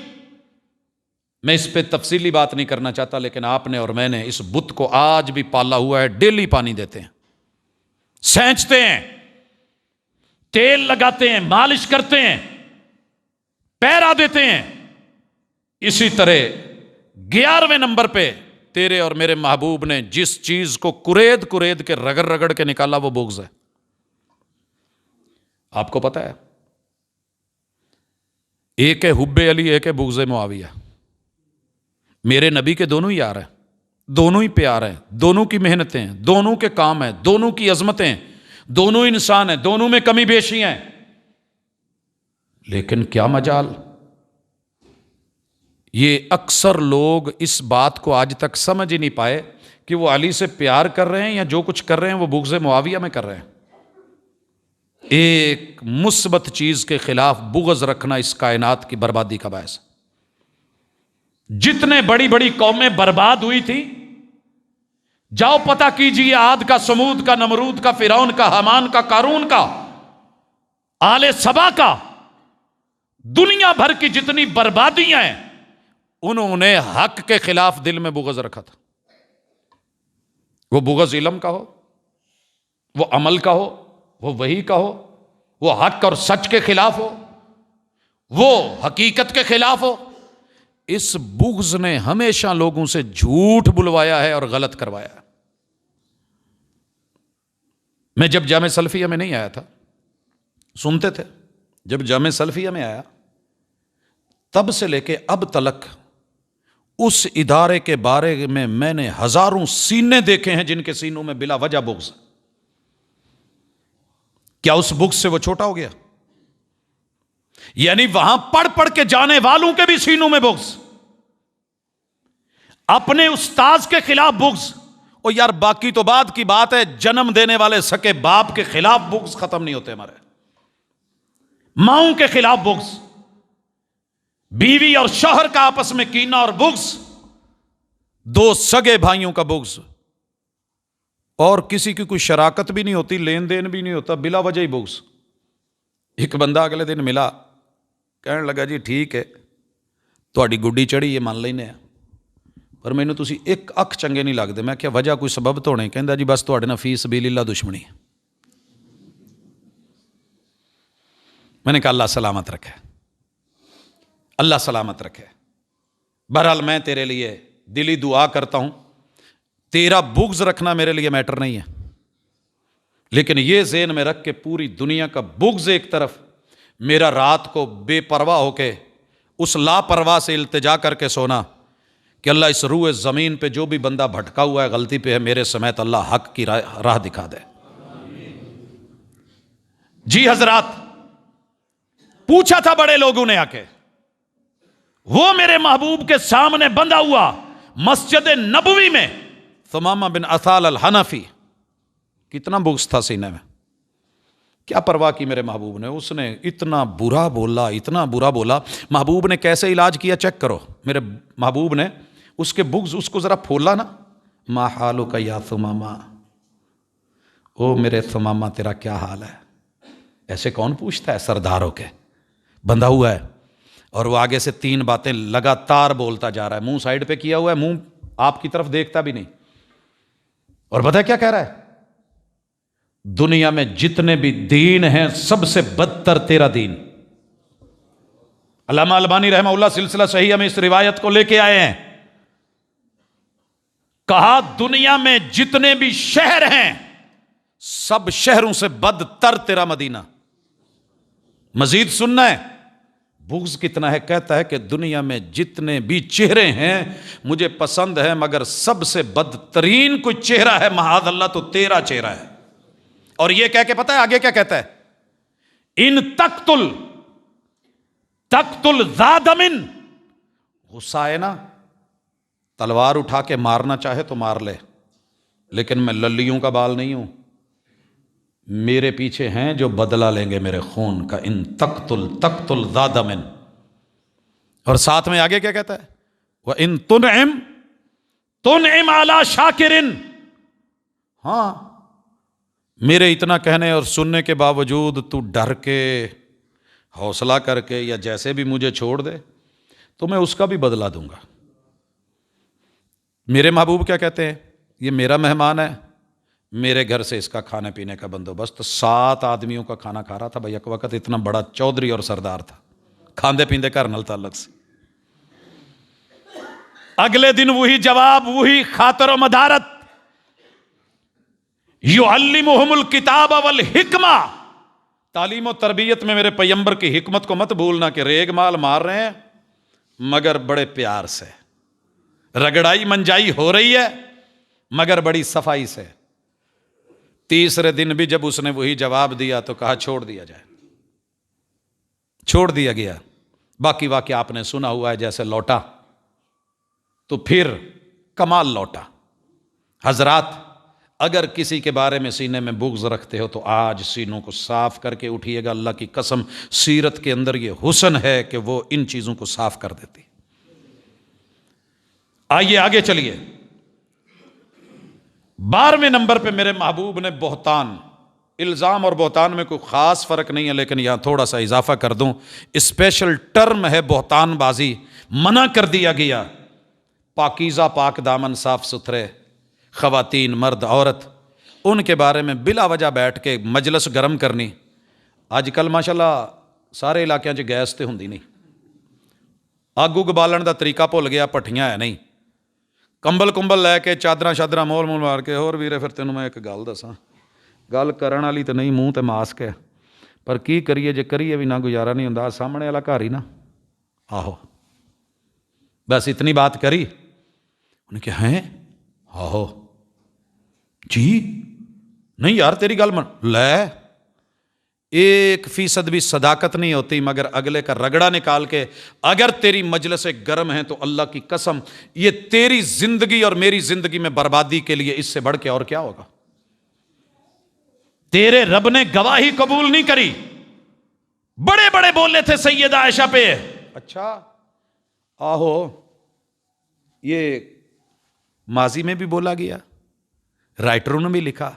میں اس پہ تفصیلی بات نہیں کرنا چاہتا، لیکن آپ نے اور میں نے اس بت کو آج بھی پالا ہوا ہے۔ ڈیلی پانی دیتے ہیں، سینچتے ہیں، تیل لگاتے ہیں، مالش کرتے ہیں، پیرا دیتے ہیں۔ اسی طرح 11ویں نمبر پہ تیرے اور میرے محبوب نے جس چیز کو کرید کرید کے رگڑ رگڑ کے نکالا وہ بغض ہے۔ آپ کو پتہ ہے ایک ہے حب علی، ایک ہے بغض معاویہ۔ میرے نبی کے دونوں ہی یار ہیں، دونوں ہی پیار ہیں، دونوں کی محنتیں ہیں، دونوں کے کام ہیں، دونوں کی عظمتیں، دونوں انسان ہیں، دونوں میں کمی بیشی ہیں، لیکن کیا مجال؟ یہ اکثر لوگ اس بات کو آج تک سمجھ ہی نہیں پائے کہ وہ علی سے پیار کر رہے ہیں یا جو کچھ کر رہے ہیں وہ بغض معاویہ میں کر رہے ہیں۔ ایک مثبت چیز کے خلاف بغض رکھنا اس کائنات کی بربادی کا باعث۔ جتنے بڑی بڑی قومیں برباد ہوئی تھی، جاؤ پتہ کیجئے، عاد کا، سمود کا، نمرود کا، فرعون کا، حامان کا، قارون کا، آل سبا کا، دنیا بھر کی جتنی بربادیاں ہیں، انہوں نے حق کے خلاف دل میں بغض رکھا تھا۔ وہ بغض علم کا ہو، وہ عمل کا ہو، وہ وحی کا ہو، وہ حق اور سچ کے خلاف ہو، وہ حقیقت کے خلاف ہو۔ اس بغض نے ہمیشہ لوگوں سے جھوٹ بلوایا ہے اور غلط کروایا ہے۔ میں جب جامع سلفیہ میں نہیں آیا تھا، سنتے تھے، جب جامع سلفیہ میں آیا تب سے لے کے اب تلک اس ادارے کے بارے میں نے ہزاروں سینے دیکھے ہیں جن کے سینوں میں بلا وجہ بغض ہے۔ کیا اس بغض سے وہ چھوٹا ہو گیا؟ یعنی وہاں پڑھ پڑھ کے جانے والوں کے بھی سینوں میں بغض، اپنے استاذ کے خلاف بغض۔ اور یار باقی تو بعد کی بات ہے، جنم دینے والے سکے باپ کے خلاف بغض ختم نہیں ہوتے ہمارے، ماؤں کے خلاف بغض، بیوی اور شوہر کا آپس میں کینہ اور بغض، دو سگے بھائیوں کا بغض، اور کسی کی کوئی شراکت بھی نہیں ہوتی، لین دین بھی نہیں ہوتا، بلا وجہ ہی بغض۔ ایک بندہ اگلے دن ملا، کہنے لگا جی ٹھیک ہے تہاڈی گڈی چڑھی یہ مان لینے ہیں، پر مینوں تسی ایک اکھ چنگے نہیں لگدے۔ میں کیا وجہ کوئی سبب تو ہونے؟ کہندا جی بس تہاڈے نال فی سبیل اللہ دشمنی ہے۔ میں نے کہا اللہ سلامت رکھے، اللہ سلامت رکھے۔ بہرحال میں تیرے لیے دلی دعا کرتا ہوں، تیرا بغض رکھنا میرے لیے میٹر نہیں ہے، لیکن یہ ذہن میں رکھ کے پوری دنیا کا بغض ایک طرف، میرا رات کو بے پرواہ ہو کے اس لاپرواہ سے التجا کر کے سونا کہ اللہ اس روح زمین پہ جو بھی بندہ بھٹکا ہوا ہے، غلطی پہ ہے، میرے سمیت اللہ حق کی راہ دکھا دے۔ جی حضرات، پوچھا تھا بڑے لوگوں نے آ کے، وہ میرے محبوب کے سامنے بندھا ہوا مسجد نبوی میں ثمامہ بن اثال الحنفی، کتنا بغض تھا سینے میں، کیا پرواہ کی میرے محبوب نے؟ اس نے اتنا برا بولا، اتنا برا بولا۔ محبوب نے کیسے علاج کیا چیک کرو، میرے محبوب نے اس کے بغض، اس کو ذرا پھولا نا، ما حالک یا ثمامہ، او میرے ثمامہ تیرا کیا حال ہے؟ ایسے کون پوچھتا ہے سردار ہو کے، بندھا ہوا ہے، اور وہ آگے سے 3 باتیں لگاتار بولتا جا رہا ہے، منہ سائیڈ پہ کیا ہوا ہے، منہ آپ کی طرف دیکھتا بھی نہیں. اور پتہ ہے کیا کہہ رہا ہے؟ دنیا میں جتنے بھی دین ہیں سب سے بدتر تیرا دین. علامہ البانی رحمہ اللہ سلسلہ صحیحہ میں اس روایت کو لے کے آئے ہیں. کہا دنیا میں جتنے بھی شہر ہیں سب شہروں سے بدتر تیرا مدینہ. مزید سننا ہے بغض کتنا ہے. کہتا ہے کہ دنیا میں جتنے بھی چہرے ہیں مجھے پسند ہے مگر سب سے بدترین کوئی چہرہ ہے معاذ اللہ تو تیرا چہرہ ہے. اور یہ کہہ کے پتہ ہے آگے کیا کہتا ہے؟ ان تقتل ذا دمن. غصہ ہے نا، تلوار اٹھا کے مارنا چاہے تو مار لے، لیکن میں للیوں کا بال نہیں ہوں. میرے پیچھے ہیں جو بدلہ لیں گے میرے خون کا. ان تقتل ذا دمن. اور ساتھ میں آگے کیا کہتا ہے؟ وَإِن تُنْعِمْ عَلَى شَاكِرٍ. ہاں میرے اتنا کہنے اور سننے کے باوجود تو ڈر کے حوصلہ کر کے یا جیسے بھی مجھے چھوڑ دے تو میں اس کا بھی بدلہ دوں گا. میرے محبوب کیا کہتے ہیں؟ یہ میرا مہمان ہے، میرے گھر سے اس کا کھانے پینے کا بندوبست. 7 آدمیوں کا کھانا کھا رہا تھا بھائی. ایک وقت اتنا بڑا چودھری اور سردار تھا، کھاندے پیندے گھر نال تعلق سے. اگلے دن وہی جواب، وہی خاطر و مدارت. یعلمہم الکتاب والحکمہ. تعلیم و تربیت میں میرے پیمبر کی حکمت کو مت بھولنا کہ ریگ مال مار رہے ہیں مگر بڑے پیار سے. رگڑائی منجائی ہو رہی ہے مگر بڑی صفائی سے. تیسرے دن بھی جب اس نے وہی جواب دیا تو کہا چھوڑ دیا جائے. چھوڑ دیا گیا. باقی واقعہ آپ نے سنا ہوا ہے. جیسے لوٹا تو پھر کمال لوٹا. حضرات اگر کسی کے بارے میں سینے میں بغض رکھتے ہو تو آج سینوں کو صاف کر کے اٹھیے گا. اللہ کی قسم سیرت کے اندر یہ حسن ہے کہ وہ ان چیزوں کو صاف کر دیتی. آئیے آگے چلیے. 12ویں نمبر پہ میرے محبوب نے بہتان. الزام اور بہتان میں کوئی خاص فرق نہیں ہے لیکن یہاں تھوڑا سا اضافہ کر دوں. اسپیشل ٹرم ہے بہتان بازی. منع کر دیا گیا. پاکیزہ پاک دامن صاف ستھرے خواتین مرد عورت ان کے بارے میں بلا وجہ بیٹھ کے مجلس گرم کرنی. اج کل ماشاءاللہ سارے علاقے گیس تے ہوندی نہیں. اگ اگ بالن دا طریقہ بھول گیا. پٹھیاں ہے نہیں. کمبل لے کے چادراں شادراں مول مار کے. اور ویرے پھر تینوں میں ایک گل دساں، گل کرن والی تو نہیں، منہ تے ماسک ہے پر کی کریے جے کریے بھی نہ گزارا نہیں ہوندا. سامنے والا گھر ہی نا. آہو بس اتنی بات کری. انہیں کہا ہیں آہو جی نہیں یار تیری گل من لے. 1% بھی صداقت نہیں ہوتی مگر اگلے کا رگڑا نکال کے اگر تیری مجلس گرم ہیں تو اللہ کی قسم یہ تیری زندگی اور میری زندگی میں بربادی کے لیے اس سے بڑھ کے اور کیا ہوگا. تیرے رب نے گواہی قبول نہیں کری. بڑے بڑے بولے تھے سیدہ عائشہ پہ. اچھا آہو یہ ماضی میں بھی بولا گیا، رائٹروں نے بھی لکھا،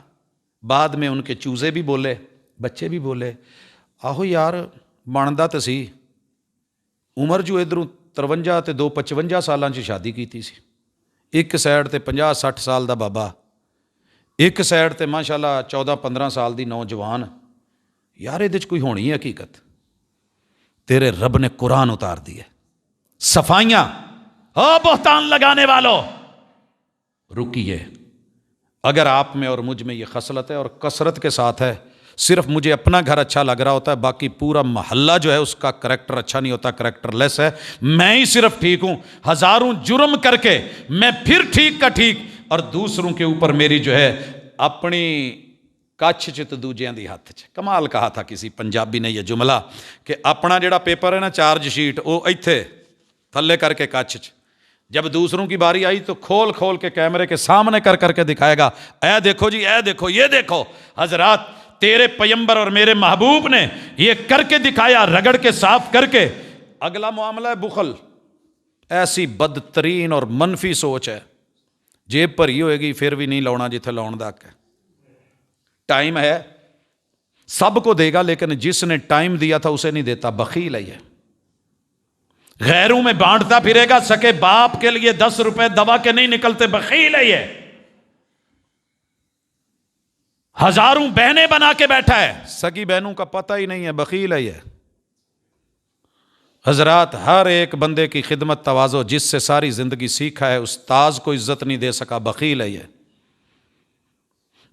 بعد میں ان کے چوزے بھی بولے، بچے بھی بولے. آہو یار بنتا تو سی. عمر جو ادھروں 53 تے 2 55 سالاں چ شادی کیتی سی. ایک سائڈ تے 50-60 سال دا بابا، ایک سائڈ تے ماشاءاللہ 14-15 سال دی نوجوان. یار یہ کوئی ہونی ہے حقیقت. تیرے رب نے قرآن اتار دی ہے. صفائیاں. او بہتان لگانے والوں رکیے. اگر آپ میں اور مجھ میں یہ خصلت ہے اور کثرت کے ساتھ ہے، صرف مجھے اپنا گھر اچھا لگ رہا ہوتا ہے باقی پورا محلہ جو ہے اس کا کریکٹر اچھا نہیں ہوتا، کریکٹر لیس ہے، میں ہی صرف ٹھیک ہوں. ہزاروں جرم کر کے میں پھر ٹھیک کا ٹھیک اور دوسروں کے اوپر میری جو ہے اپنی کچھ چت دوجیاں دی ہاتھ چ. کمال کہا تھا کسی پنجابی نے یہ جملہ کہ اپنا جڑا پیپر ہے نا چارج شیٹ وہ ایتھے تھلے کر کے کچھ چ، جب دوسروں کی باری آئی تو کھول کھول کے کیمرے کے سامنے کر کے دکھائے گا اے دیکھو جی اے دیکھو یہ دیکھو. حضرات تیرے پیمبر اور میرے محبوب نے یہ کر کے دکھایا، رگڑ کے صاف کر کے. اگلا معاملہ ہے بخل. ایسی بدترین اور منفی سوچ ہے. جیب پر ہی ہوئے گی پھر بھی نہیں لاؤنا جتھے لاؤن دا ہے. ٹائم ہے سب کو دے گا لیکن جس نے ٹائم دیا تھا اسے نہیں دیتا. بخیل ہے یہ. غیروں میں بانٹتا پھرے گا، سکے باپ کے لیے 10 روپے دوا کے نہیں نکلتے، بخیل ہے یہ. ہزاروں بہنیں بنا کے بیٹھا ہے، سگی بہنوں کا پتہ ہی نہیں ہے، بخیل ہے یہ. حضرات، ہر ایک بندے کی خدمت تواضع جس سے ساری زندگی سیکھا ہے، استاذ کو عزت نہیں دے سکا، بخیل ہے یہ.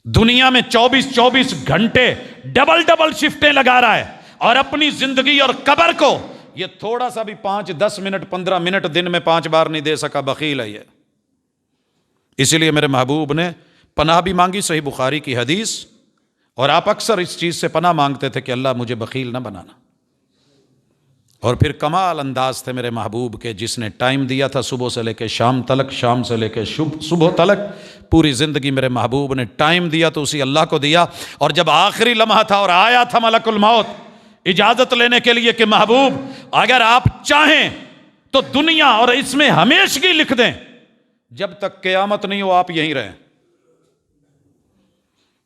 دنیا میں 24 گھنٹے ڈبل شفٹیں لگا رہا ہے، اور اپنی زندگی اور قبر کو یہ تھوڑا سا بھی 5 10 منٹ 15 منٹ دن میں 5 بار نہیں دے سکا، بخیل ہے یہ. اسی لیے میرے محبوب نے پناہ بھی مانگی، صحیح بخاری کی حدیث، اور آپ اکثر اس چیز سے پناہ مانگتے تھے کہ اللہ مجھے بخیل نہ بنانا. اور پھر کمال انداز تھے میرے محبوب کے، جس نے ٹائم دیا تھا صبح سے لے کے شام تلک، شام سے لے کے صبح تلک، پوری زندگی میرے محبوب نے ٹائم دیا تو اسی اللہ کو دیا. اور جب آخری لمحہ تھا اور آیا تھا ملک الموت اجازت لینے کے لیے کہ محبوب اگر آپ چاہیں تو دنیا اور اس میں ہمیشگی لکھ دیں، جب تک قیامت نہیں ہو آپ یہیں رہیں.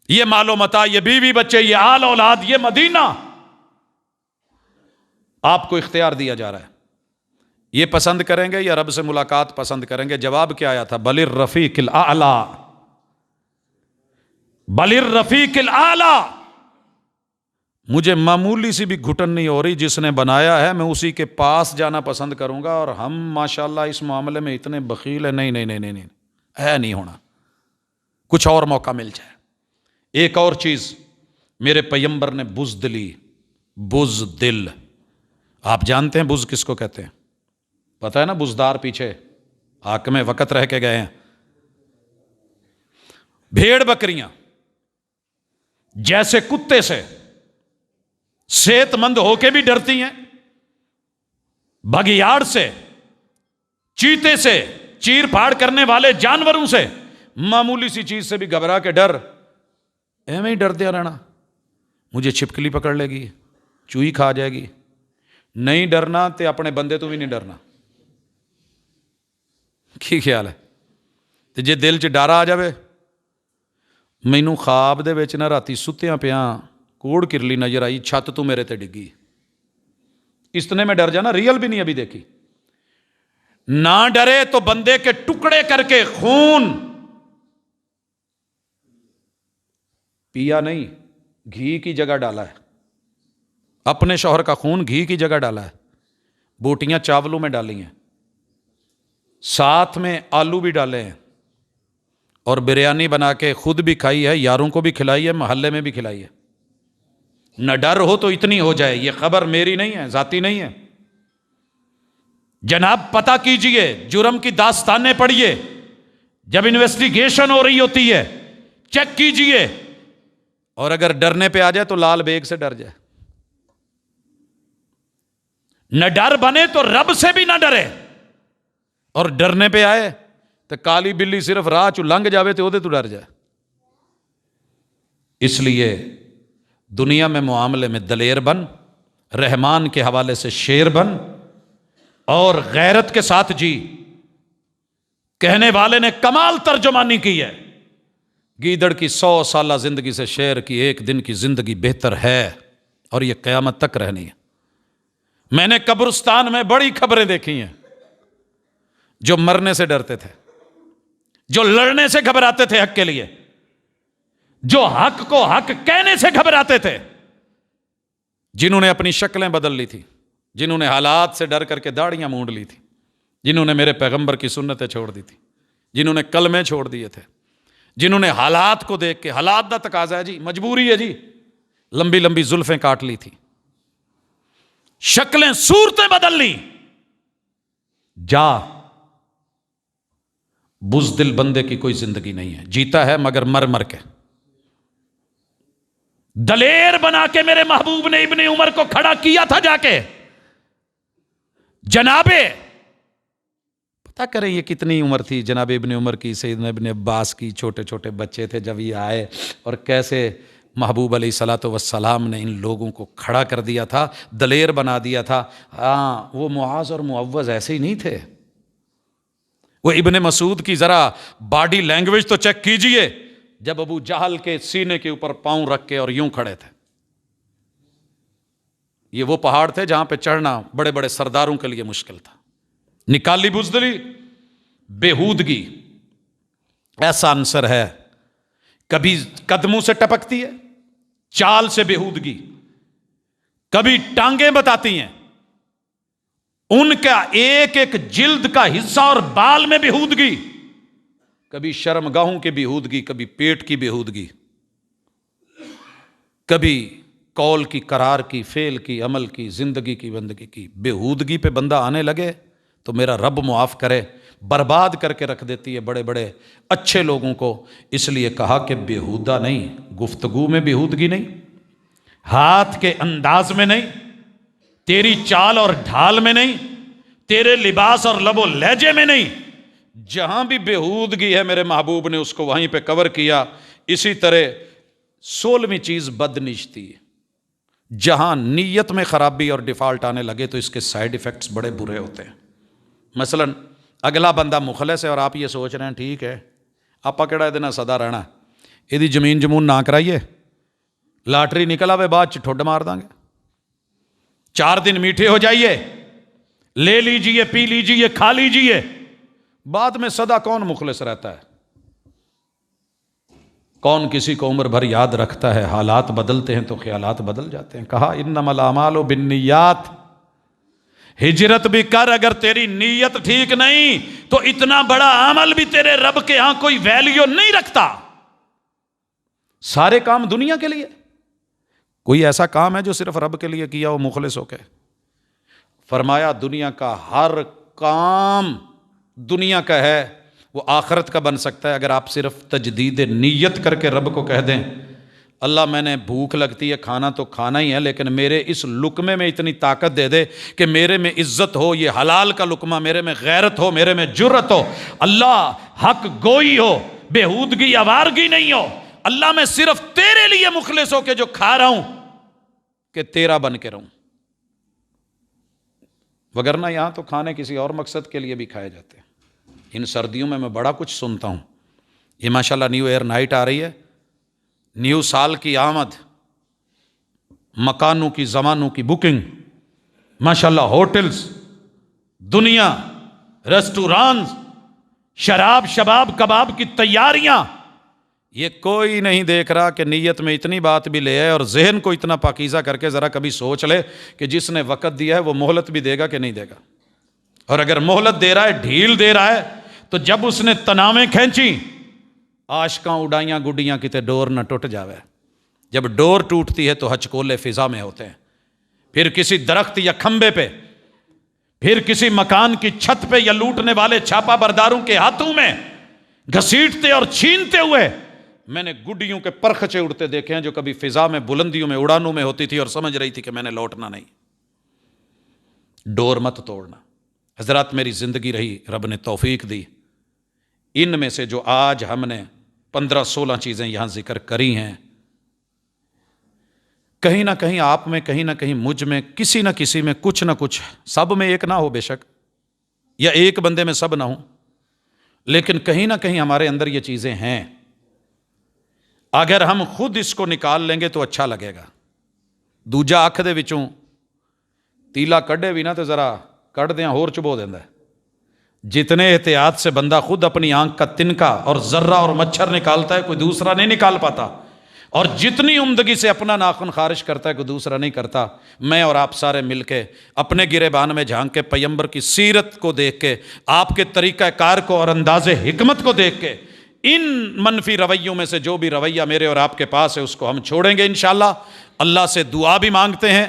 یہ مال و متاع، یہ بیوی بچے، یہ آل اولاد، یہ مدینہ آپ کو اختیار دیا جا رہا ہے. یہ پسند کریں گے یا رب سے ملاقات پسند کریں گے؟ جواب کیا آیا تھا؟ بل الرفیق الاعلی، بل الرفیق الاعلی. مجھے معمولی سی بھی گھٹن نہیں ہو رہی، جس نے بنایا ہے میں اسی کے پاس جانا پسند کروں گا. اور ہم ماشاءاللہ اس معاملے میں اتنے بخیل ہیں، نہیں ہے، نہیں ہونا. کچھ اور موقع مل جائے. ایک اور چیز میرے پیغمبر نے بزدلی، بزدل، آپ جانتے ہیں بز کس کو کہتے ہیں؟ پتہ ہے نا؟ بزدار پیچھے حاکم وقت رہ کے گئے ہیں. بھیڑ بکریاں جیسے کتے سے صحت مند ہو کے بھی ڈرتی ہیں، بگیاڑ سے، چیتے سے، چیر پھاڑ کرنے والے جانوروں سے، معمولی سی چیز سے بھی گھبرا کے ڈر، ایویں ہی ڈرتے رہنا. مجھے چھپکلی پکڑ لے گی، چوئی کھا جائے گی. نہیں ڈرنا تے اپنے بندے تو بھی نہیں ڈرنا. کی خیال ہے؟ تے جے دل چ ڈر آ جاوے، مینوں خواب دے وچ نہ راتی ستیاں پیاں کوڑ کرلی نظر آئی، چھت تو میرے تے ڈگی، اتنے میں ڈر جانا، ریئل بھی نہیں ابھی دیکھی. نہ ڈرے تو بندے کے ٹکڑے کر کے خون پیا نہیں، گھی کی جگہ ڈالا ہے. اپنے شوہر کا خون گھی کی جگہ ڈالا ہے، بوٹیاں چاولوں میں ڈالی ہیں، ساتھ میں آلو بھی ڈالے ہیں، اور بریانی بنا کے خود بھی کھائی ہے، یاروں کو بھی کھلائی ہے، محلے میں بھی کھلائی ہے. نہ ڈر ہو تو اتنی ہو جائے. یہ خبر میری نہیں ہے، ذاتی نہیں ہے. جناب پتہ کیجئے، جرم کی داستانیں پڑھیے، جب انویسٹیگیشن ہو رہی ہوتی ہے چیک کیجئے، اور اگر ڈرنے پہ آ جائے تو لال بیگ سے ڈر جائے. نہ ڈر بنے تو رب سے بھی نہ ڈرے، اور ڈرنے پہ آئے تو کالی بلی صرف راہ چ لنگ جاوے تو وہ تو ڈر جائے. اس لیے دنیا میں معاملے میں دلیر بن، رحمان کے حوالے سے شیر بن، اور غیرت کے ساتھ جی. کہنے والے نے کمال ترجمانی کی ہے، گیدڑ کی 100 سالہ زندگی سے شیر کی 1 دن کی زندگی بہتر ہے، اور یہ قیامت تک رہنی ہے. میں نے قبرستان میں بڑی خبریں دیکھی ہیں، جو مرنے سے ڈرتے تھے، جو لڑنے سے گھبراتے تھے حق کے لیے، جو حق کو حق کہنے سے گھبراتے تھے، جنہوں نے اپنی شکلیں بدل لی تھی، جنہوں نے حالات سے ڈر کر کے داڑیاں مونڈ لی تھی، جنہوں نے میرے پیغمبر کی سنتیں چھوڑ دی تھی، جنہوں نے کلمے چھوڑ دیے تھے، جنہوں نے حالات کو دیکھ کے، حالات دا تقاضا ہے جی، مجبوری ہے جی، لمبی لمبی زلفیں کاٹ لی تھی، شکلیں صورتیں بدل لی. جا، بزدل بندے کی کوئی زندگی نہیں ہے، جیتا ہے مگر مر مر کے. دلیر بنا کے میرے محبوب نے ابن عمر کو کھڑا کیا تھا جا کے. جنابے پتہ کریں یہ کتنی عمر تھی جناب ابن عمر کی، سیدنا ابن عباس کی، چھوٹے چھوٹے بچے تھے جب یہ آئے، اور کیسے محبوب علیہ الصلوۃ والسلام نے ان لوگوں کو کھڑا کر دیا تھا، دلیر بنا دیا تھا. ہاں وہ معاذ اور معوذ ایسے ہی نہیں تھے. وہ ابن مسعود کی ذرا باڈی لینگویج تو چیک کیجئے، جب ابو جہل کے سینے کے اوپر پاؤں رکھ کے اور یوں کھڑے تھے. یہ وہ پہاڑ تھے جہاں پہ چڑھنا بڑے بڑے سرداروں کے لیے مشکل تھا. نکالی بزدلی, بےہودگی ایسا عنصر ہے, کبھی قدموں سے ٹپکتی ہے, چال سے بےہودگی, کبھی ٹانگیں بتاتی ہیں, ان کا ایک ایک جلد کا حصہ اور بال میں بےہودگی, کبھی شرمگاہوں کی بےہودگی, کبھی پیٹ کی بےہودگی, کبھی قول کی, قرار کی, فعل کی, عمل کی, زندگی کی, بندگی کی. بےہودگی پہ بندہ آنے لگے تو میرا رب معاف کرے برباد کر کے رکھ دیتی ہے بڑے بڑے اچھے لوگوں کو. اس لیے کہا کہ بےہودہ نہیں, گفتگو میں بےہودگی نہیں, ہاتھ کے انداز میں نہیں, تیری چال اور ڈھال میں نہیں, تیرے لباس اور لب و لہجے میں نہیں. جہاں بھی بےہودگی ہے میرے محبوب نے اس کو وہیں پہ کور کیا. اسی طرح 16ویں چیز بدنیتی ہے. جہاں نیت میں خرابی اور ڈیفالٹ آنے لگے تو اس کے سائیڈ ایفیکٹس بڑے برے ہوتے ہیں. مثلا اگلا بندہ مخلص ہے اور آپ یہ سوچ رہے ہیں ٹھیک ہے آپا کہڑا یہ سدا رہنا, یہ زمین جمون نہ کرائیے, لاٹری نکل آوے بعد ٹھڈ مار دیں گے, 4 دن میٹھے ہو جائیے, لے لیجئے, پی لیجئے, کھا لیجئے. بعد میں سدا کون مخلص رہتا ہے؟ کون کسی کو عمر بھر یاد رکھتا ہے؟ حالات بدلتے ہیں تو خیالات بدل جاتے ہیں. کہا انما الاعمال بالنیات, ہجرت بھی کر, اگر تیری نیت ٹھیک نہیں تو اتنا بڑا عمل بھی تیرے رب کے ہاں کوئی ویلیو نہیں رکھتا. سارے کام دنیا کے لیے, کوئی ایسا کام ہے جو صرف رب کے لیے کیا ہو مخلص ہو کے؟ فرمایا دنیا کا ہر کام دنیا کا ہے, وہ آخرت کا بن سکتا ہے اگر آپ صرف تجدید نیت کر کے رب کو کہہ دیں اللہ میں نے بھوک لگتی ہے, کھانا تو کھانا ہی ہے, لیکن میرے اس لقمے میں اتنی طاقت دے دے کہ میرے میں عزت ہو, یہ حلال کا لقمہ, میرے میں غیرت ہو, میرے میں جرت ہو, اللہ حق گوئی ہو, بےہودگی آوارگی نہیں ہو, اللہ میں صرف تیرے لیے مخلص ہو کہ جو کھا رہا ہوں کہ تیرا بن کے رہوں. وگرنہ یہاں تو کھانے کسی اور مقصد کے لیے بھی کھائے جاتے ہیں. ان سردیوں میں بڑا کچھ سنتا ہوں. یہ ماشاءاللہ نیو ایئر نائٹ آ رہی ہے, نیو سال کی آمد, مکانوں کی, زمانوں کی بکنگ, ماشاءاللہ ہوٹلز, دنیا, ریسٹورانز, شراب شباب کباب کی تیاریاں. یہ کوئی نہیں دیکھ رہا کہ نیت میں اتنی بات بھی لے آئے اور ذہن کو اتنا پاکیزہ کر کے ذرا کبھی سوچ لے کہ جس نے وقت دیا ہے وہ مہلت بھی دے گا کہ نہیں دے گا. اور اگر مہلت دے رہا ہے, ڈھیل دے رہا ہے, تو جب اس نے تنامیں کھینچی, عاشقاں اڑائیاں گڈیاں کتے ڈور نہ ٹوٹ جاوے. جب ڈور ٹوٹتی ہے تو ہچکولے فضا میں ہوتے ہیں, پھر کسی درخت یا کھمبے پہ, پھر کسی مکان کی چھت پہ, یا لوٹنے والے چھاپا برداروں کے ہاتھوں میں گھسیٹتے اور چھینتے ہوئے میں نے گڈیوں کے پرخچے اڑتے دیکھے ہیں جو کبھی فضا میں, بلندیوں میں, اڑانوں میں ہوتی تھی اور سمجھ رہی تھی کہ میں نے لوٹنا نہیں. ڈور مت توڑنا. حضرات میری زندگی رہی, رب نے توفیق دی, ان میں سے جو آج ہم نے 15-16 چیزیں یہاں ذکر کری ہیں, کہیں نہ کہیں آپ میں, کہیں نہ کہیں مجھ میں, کسی نہ کسی میں کچھ نہ کچھ, سب میں ایک نہ ہو بے شک, یا ایک بندے میں سب نہ ہو, لیکن کہیں نہ کہیں ہمارے اندر یہ چیزیں ہیں. اگر ہم خود اس کو نکال لیں گے تو اچھا لگے گا. دوجا اکھ دے وچوں تیلا کڈے بھی نہ تو ذرا کٹ دیا ہور چبو دینا ہے. جتنے احتیاط سے بندہ خود اپنی آنکھ کا تنکا اور ذرہ اور مچھر نکالتا ہے کوئی دوسرا نہیں نکال پاتا, اور جتنی عمدگی سے اپنا ناخن خارش کرتا ہے کوئی دوسرا نہیں کرتا. میں اور آپ سارے مل کے اپنے گریبان میں جھانک کے پیمبر کی سیرت کو دیکھ کے, آپ کے طریقہ کار کو اور انداز حکمت کو دیکھ کے, ان منفی رویوں میں سے جو بھی رویہ میرے اور آپ کے پاس ہے اس کو ہم چھوڑیں گے انشاءاللہ. اللہ سے دعا بھی مانگتے ہیں,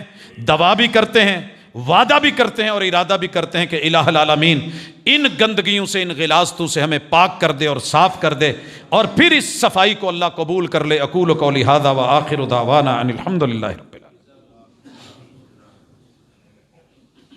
دعا بھی کرتے ہیں, وعدہ بھی کرتے ہیں اور ارادہ بھی کرتے ہیں کہ الہ العالمین ان گندگیوں سے, ان غلاظتوں سے ہمیں پاک کر دے اور صاف کر دے, اور پھر اس صفائی کو اللہ قبول کر لے. اقول قولی ھذا وآخر دعوانا ان الحمد للہ.